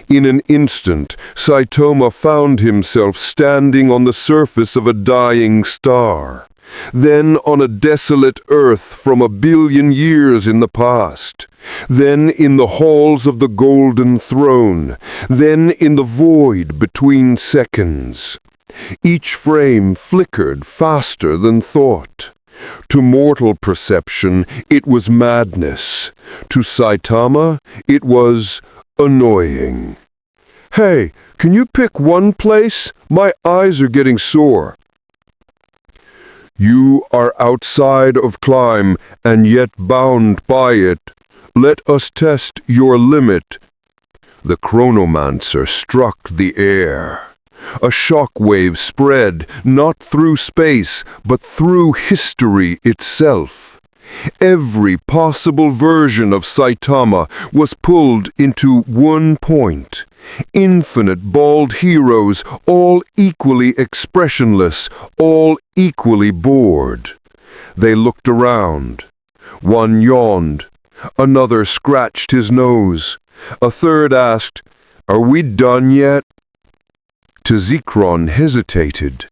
In an instant, Saitama found himself standing on the surface of a dying star, then on a desolate earth from 1 billion years in the past, then in the halls of the Golden Throne, then in the void between seconds. Each frame flickered faster than thought. To mortal perception, it was madness. To Saitama, it was annoying. Hey, can you pick one place? My eyes are getting sore. You are outside of climb and yet bound by it. Let us test your limit. The Chronomancer struck the air. A shock wave spread, not through space, but through history itself. Every possible version of Saitama was pulled into one point. Infinite bald heroes, all equally expressionless, all equally bored. They looked around. One yawned. Another scratched his nose. A third asked, "Are we done yet?" Tzikron hesitated.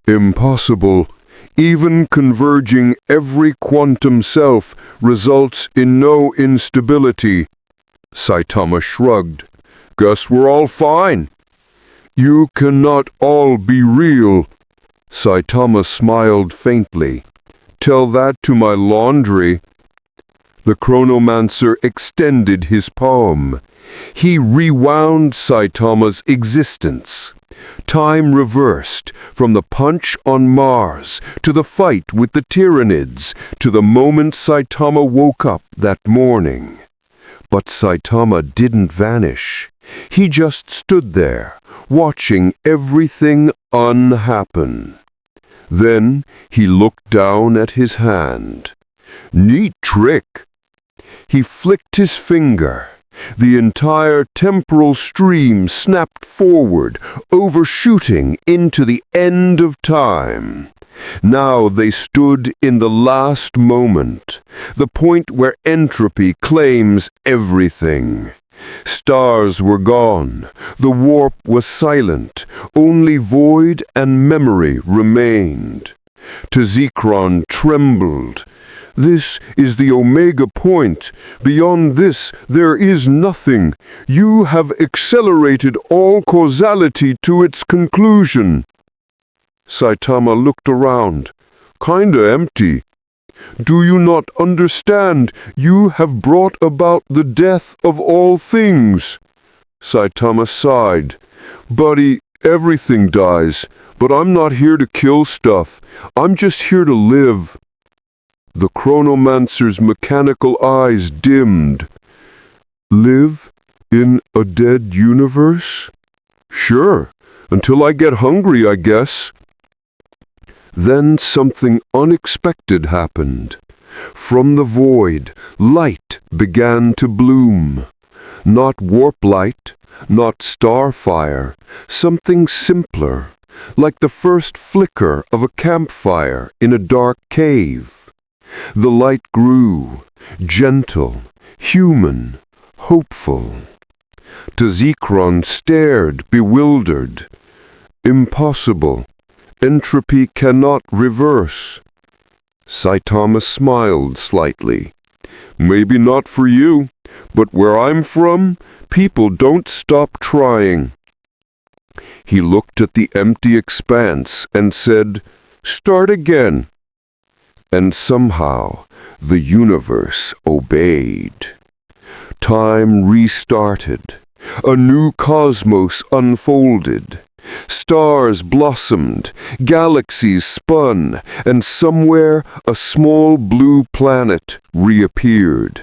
Impossible. Even converging every quantum self results in no instability. Saitama shrugged. Guess we're all fine. You cannot all be real. Saitama smiled faintly. Tell that to my laundry. The Chronomancer extended his palm. He rewound Saitama's existence. Time reversed, from the punch on Mars, to the fight with the Tyranids, to the moment Saitama woke up that morning. But Saitama didn't vanish. He just stood there, watching everything unhappen. Then he looked down at his hand. Neat trick. He flicked his finger. The entire temporal stream snapped forward, overshooting into the end of time. Now they stood in the last moment, the point where entropy claims everything. Stars were gone, the warp was silent, only void and memory remained. Tzikron trembled. This is the Omega point. Beyond this, there is nothing. You have accelerated all causality to its conclusion. Saitama looked around. Kinda empty. Do you not understand? You have brought about the death of all things. Saitama sighed. Buddy, everything dies, but I'm not here to kill stuff. I'm just here to live. The Chronomancer's mechanical eyes dimmed. Live in a dead universe? Sure, until I get hungry, I guess. Then something unexpected happened. From the void, light began to bloom. Not warp light, not starfire, something simpler, like the first flicker of a campfire in a dark cave. The light grew, gentle, human, hopeful. Tazikron stared, bewildered. Impossible. Entropy cannot reverse. Saitama smiled slightly. Maybe not for you, but where I'm from, people don't stop trying. He looked at the empty expanse and said, Start again. And somehow the universe obeyed. Time restarted. A new cosmos unfolded. Stars blossomed, galaxies spun, and somewhere a small blue planet reappeared.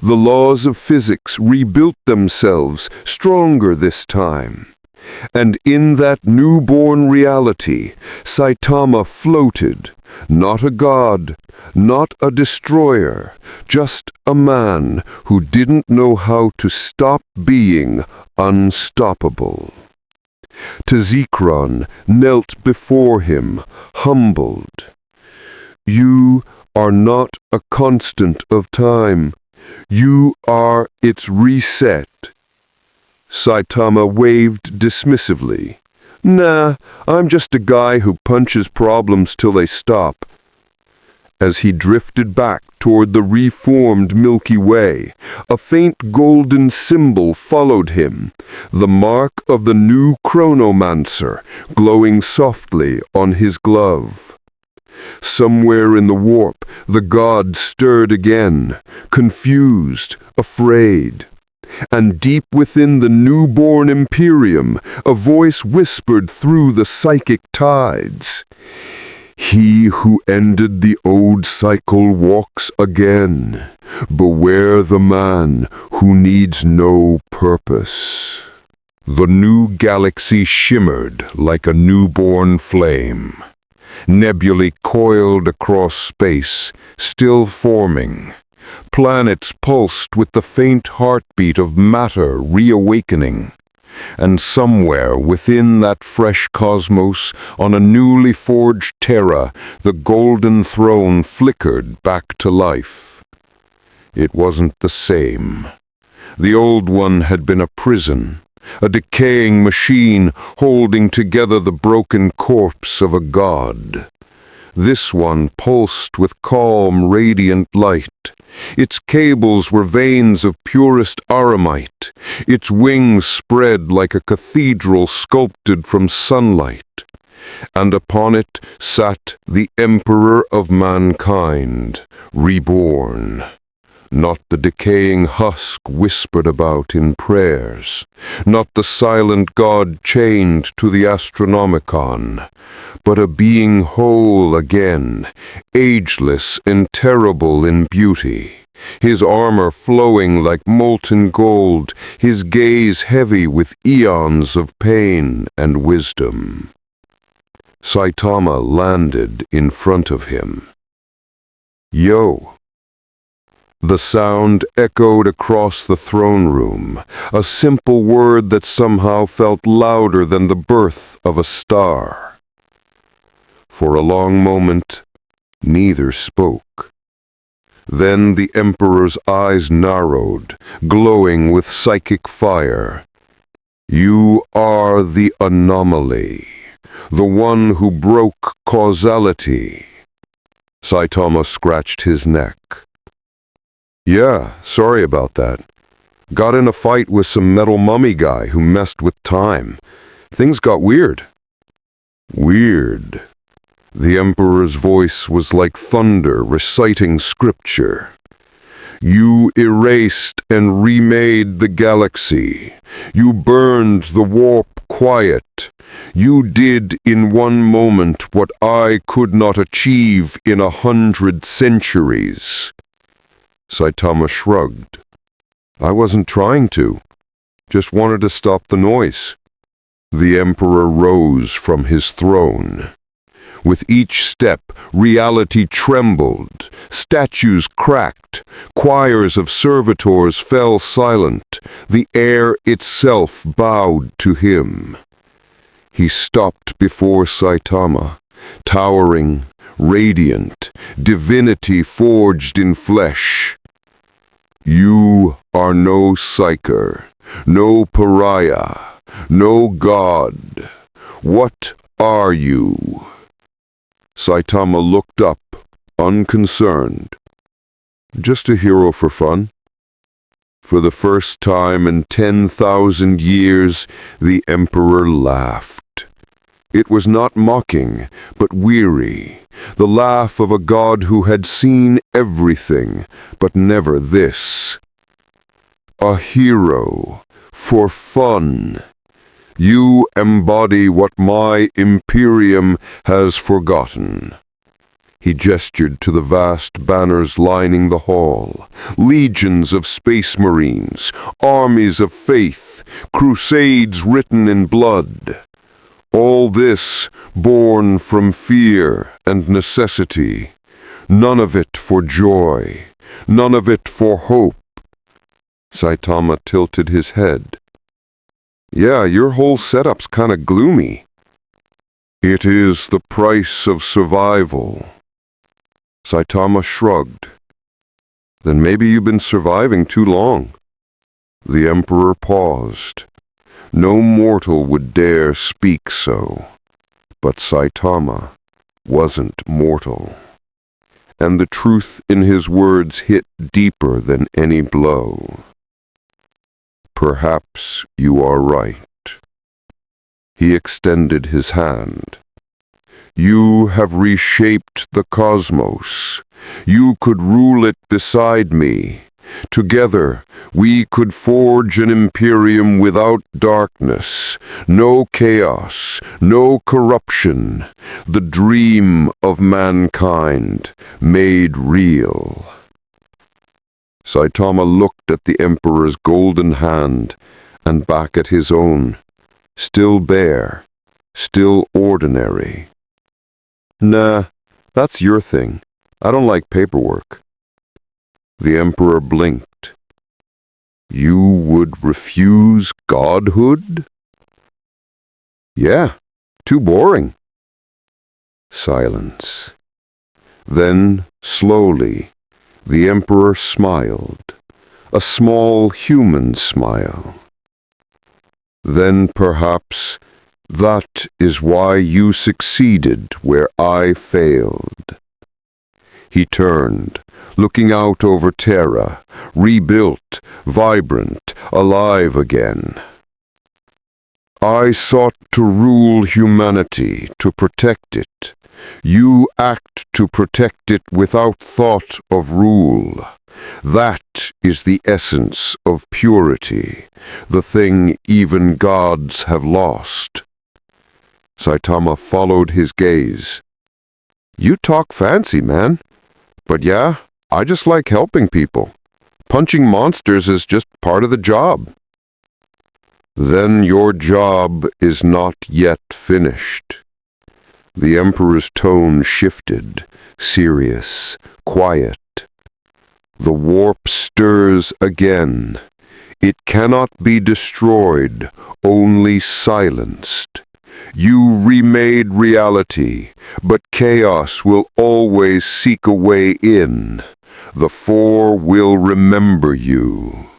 The laws of physics rebuilt themselves, stronger this time. And in that newborn reality, Saitama floated, not a god, not a destroyer, just a man who didn't know how to stop being unstoppable. Tazikron knelt before him, humbled. You are not a constant of time. You are its reset. Saitama waved dismissively. Nah, I'm just a guy who punches problems till they stop. As he drifted back toward the reformed Milky Way, a faint golden symbol followed him, the mark of the new Chronomancer, glowing softly on his glove. Somewhere in the warp, the god stirred again, confused, afraid. And deep within the newborn Imperium, a voice whispered through the psychic tides. He who ended the old cycle walks again. Beware the man who needs no purpose. The new galaxy shimmered like a newborn flame. Nebulae coiled across space, still forming. Planets pulsed with the faint heartbeat of matter reawakening. And somewhere within that fresh cosmos, on a newly forged Terra, the golden throne flickered back to life. It wasn't the same. The old one had been a prison, a decaying machine holding together the broken corpse of a god. This one pulsed with calm, radiant light. Its cables were veins of purest aramite. Its wings spread like a cathedral sculpted from sunlight. And upon it sat the Emperor of mankind, reborn. Not the decaying husk whispered about in prayers, not the silent god chained to the Astronomicon, but a being whole again, ageless and terrible in beauty, his armor flowing like molten gold, his gaze heavy with eons of pain and wisdom. Saitama landed in front of him. Yo! The sound echoed across the throne room, a simple word that somehow felt louder than the birth of a star. For a long moment, neither spoke. Then the Emperor's eyes narrowed, glowing with psychic fire. You are the anomaly, the one who broke causality. Saitama scratched his neck. Yeah, sorry about that. Got in a fight with some metal mummy guy who messed with time. Things got weird. Weird. The Emperor's voice was like thunder reciting scripture. You erased and remade the galaxy. You burned the warp quiet. You did in one moment what I could not achieve in 100 centuries. Saitama shrugged. I wasn't trying to. Just wanted to stop the noise. The Emperor rose from his throne. With each step, reality trembled, statues cracked, choirs of servitors fell silent, the air itself bowed to him. He stopped before Saitama, towering, radiant, divinity forged in flesh. You are no psyker, no pariah, no god. What are you? Saitama looked up, unconcerned. Just a hero for fun. For the first time in 10,000 years, the Emperor laughed. It was not mocking, but weary, the laugh of a god who had seen everything, but never this. A hero, for fun. You embody what my Imperium has forgotten. He gestured to the vast banners lining the hall, legions of space marines, armies of faith, crusades written in blood. All this born from fear and necessity, none of it for joy, none of it for hope. Saitama tilted his head. Yeah, your whole setup's kinda gloomy. It is the price of survival. Saitama shrugged. Then maybe you've been surviving too long. The Emperor paused. No mortal would dare speak so. But Saitama wasn't mortal. And the truth in his words hit deeper than any blow. Perhaps you are right. He extended his hand. You have reshaped the cosmos. You could rule it beside me. Together, we could forge an Imperium without darkness, no chaos, no corruption, the dream of mankind made real. Saitama looked at the Emperor's golden hand and back at his own, still bare, still ordinary. Nah, that's your thing. I don't like paperwork. The Emperor blinked. You would refuse godhood? Yeah, too boring. Silence. Then, slowly, the Emperor smiled, a small human smile. Then perhaps that is why you succeeded where I failed. He turned, looking out over Terra, rebuilt, vibrant, alive again. I sought to rule humanity, to protect it. You act to protect it without thought of rule. That is the essence of purity, the thing even gods have lost. Saitama followed his gaze. You talk fancy, man. But yeah, I just like helping people. Punching monsters is just part of the job. Then your job is not yet finished. The Emperor's tone shifted, serious, quiet. The warp stirs again. It cannot be destroyed, only silenced. You remade reality, but chaos will always seek a way in. The Four will remember you,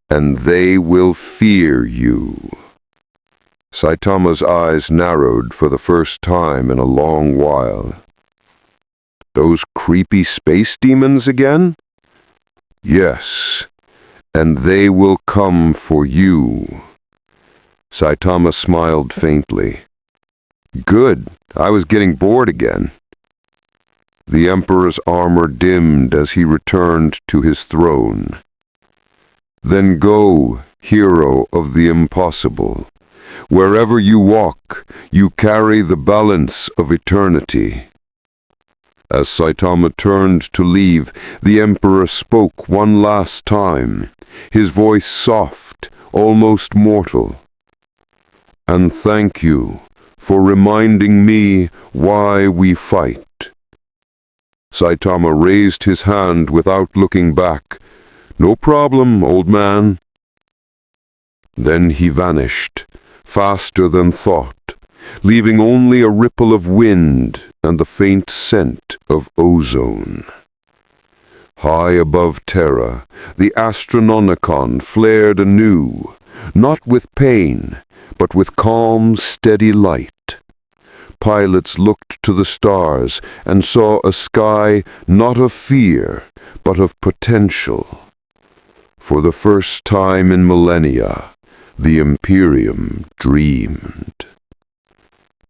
and they will fear you. Saitama's eyes narrowed for the first time in a long while. Those creepy space demons again? Yes, and they will come for you. Saitama smiled faintly. Good. I was getting bored again. The Emperor's armor dimmed as he returned to his throne. Then go, hero of the impossible. Wherever you walk, you carry the balance of eternity. As Saitama turned to leave, the Emperor spoke one last time, his voice soft, almost mortal. And thank you for reminding me why we fight. Saitama raised his hand without looking back. No problem, old man. Then he vanished, faster than thought, leaving only a ripple of wind and the faint scent of ozone. High above Terra, the Astronomicon flared anew, not with pain, but with calm, steady light. Pilots looked to the stars and saw a sky not of fear, but of potential. For the first time in millennia, the Imperium dreamed.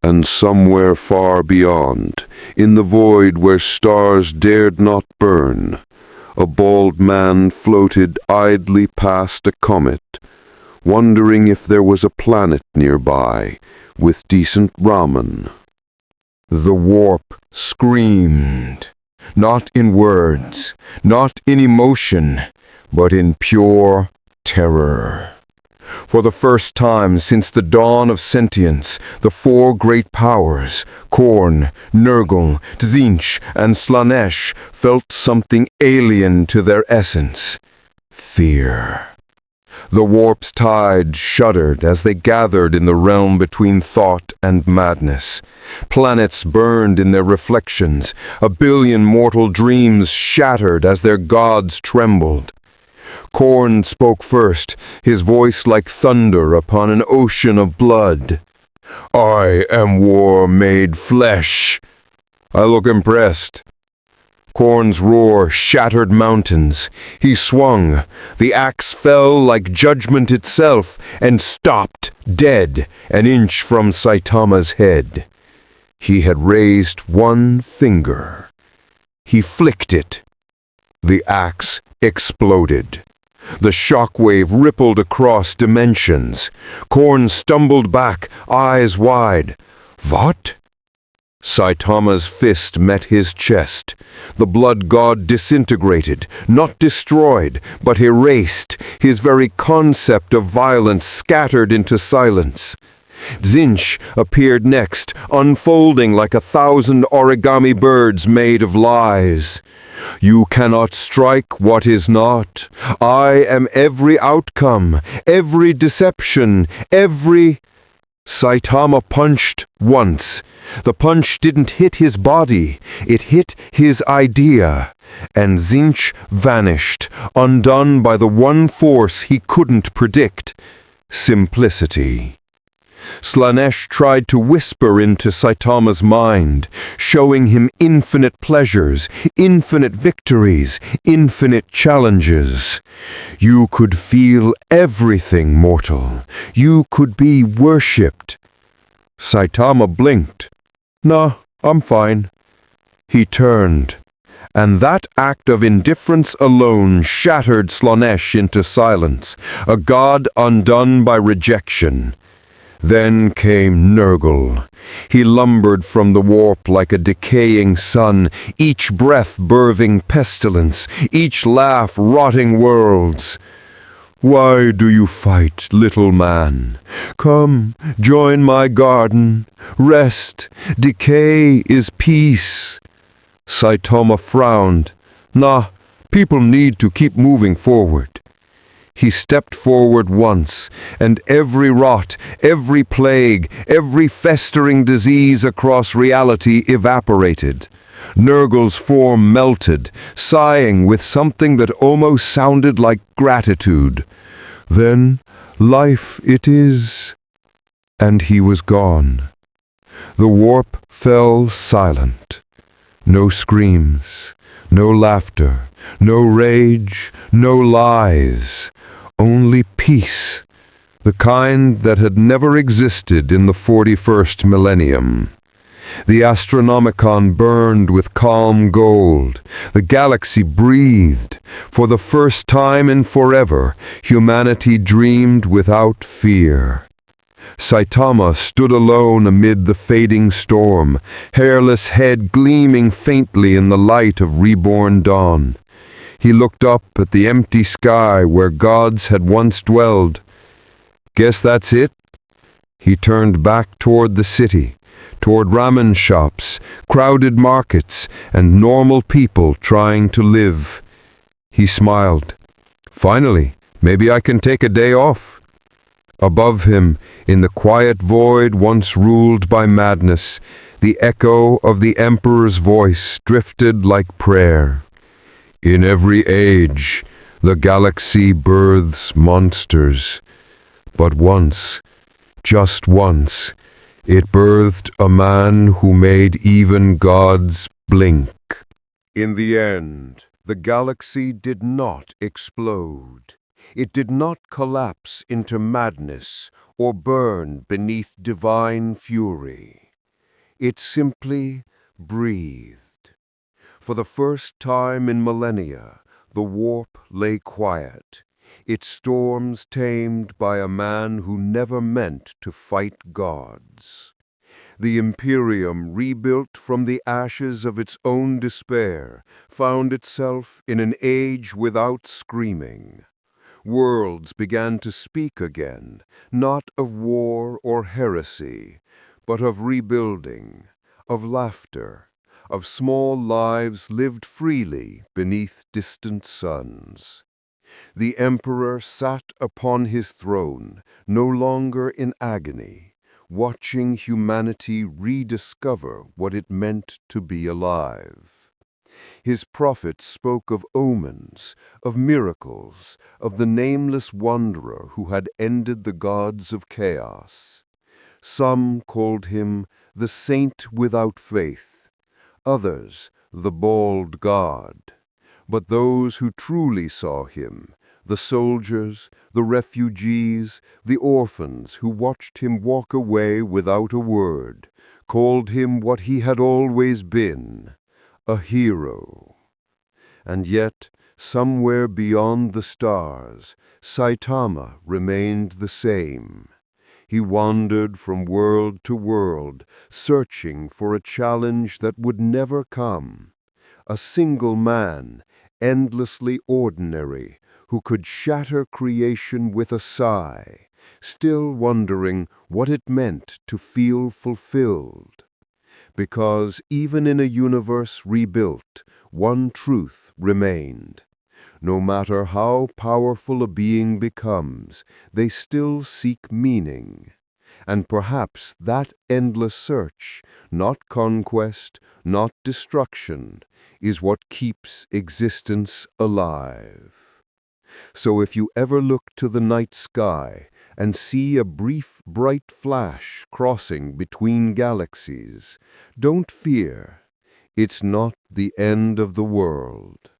And somewhere far beyond, in the void where stars dared not burn, a bald man floated idly past a comet, wondering if there was a planet nearby with decent ramen. The warp screamed, not in words, not in emotion, but in pure terror. For the first time since the dawn of sentience, the four great powers, Khorne, Nurgle, Tzeentch, and Slaanesh, felt something alien to their essence: fear. The warp's tide shuddered as they gathered in the realm between thought and madness. Planets burned in their reflections, a billion mortal dreams shattered as their gods trembled. Khorne spoke first, his voice like thunder upon an ocean of blood. "I am war made flesh." I look impressed. Khorne's roar shattered mountains. He swung. The axe fell like judgment itself and stopped, dead, an inch from Saitama's head. He had raised one finger. He flicked it. The axe exploded. The shockwave rippled across dimensions. Khorne stumbled back, eyes wide. "What?" Saitama's fist met his chest. The blood god disintegrated, not destroyed, but erased, his very concept of violence scattered into silence. Tzeentch appeared next, unfolding like 1,000 origami birds made of lies. "You cannot strike what is not. I am every outcome, every deception, every—" Saitama punched once. The punch didn't hit his body, it hit his idea, and Tzeentch vanished, undone by the one force he couldn't predict: simplicity. Slaanesh tried to whisper into Saitama's mind, showing him infinite pleasures, infinite victories, infinite challenges. You could feel everything, mortal. You could be worshipped. Saitama blinked. "Nah, I'm fine." He turned, and that act of indifference alone shattered Slaanesh into silence, a god undone by rejection. Then came Nurgle. He lumbered from the warp like a decaying sun, each breath birthing pestilence, each laugh rotting worlds. "Why do you fight, little man? Come, join my garden. Rest. Decay is peace." Saitama frowned. "Nah, people need to keep moving forward." He stepped forward once, and every rot, every plague, every festering disease across reality evaporated. Nurgle's form melted, sighing with something that almost sounded like gratitude. "Then life it is." And he was gone. The warp fell silent. No screams, no laughter, no rage, no lies. Only peace, the kind that had never existed in the 41st millennium. The Astronomicon burned with calm gold. The galaxy breathed. For the first time in forever, humanity dreamed without fear. Saitama stood alone amid the fading storm, hairless head gleaming faintly in the light of reborn dawn. He looked up at the empty sky where gods had once dwelled. Guess that's it? He turned back toward the city, toward ramen shops, crowded markets, and normal people trying to live. He smiled. Finally, maybe I can take a day off. Above him, in the quiet void once ruled by madness, the echo of the Emperor's voice drifted like prayer. In every age, the galaxy births monsters. But once, just once, it birthed a man who made even gods blink. In the end, the galaxy did not explode. It did not collapse into madness or burn beneath divine fury. It simply breathed. For the first time in millennia, the warp lay quiet, its storms tamed by a man who never meant to fight gods. The Imperium, rebuilt from the ashes of its own despair, found itself in an age without screaming. Worlds began to speak again, not of war or heresy, but of rebuilding, of laughter, of small lives lived freely beneath distant suns. The Emperor sat upon his throne, no longer in agony, watching humanity rediscover what it meant to be alive. His prophets spoke of omens, of miracles, of the nameless wanderer who had ended the gods of chaos. Some called him the saint without faith, others the bald god. But those who truly saw him, the soldiers, the refugees, the orphans who watched him walk away without a word, called him what he had always been, a hero. And yet, somewhere beyond the stars, Saitama remained the same. He wandered from world to world, searching for a challenge that would never come. A single man, endlessly ordinary, who could shatter creation with a sigh, still wondering what it meant to feel fulfilled. Because even in a universe rebuilt, one truth remained. No matter how powerful a being becomes, they still seek meaning. And perhaps that endless search, not conquest, not destruction, is what keeps existence alive. So if you ever look to the night sky and see a brief bright flash crossing between galaxies, don't fear. It's not the end of the world.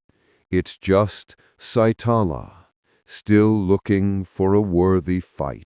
It's just Saitama, still looking for a worthy fight.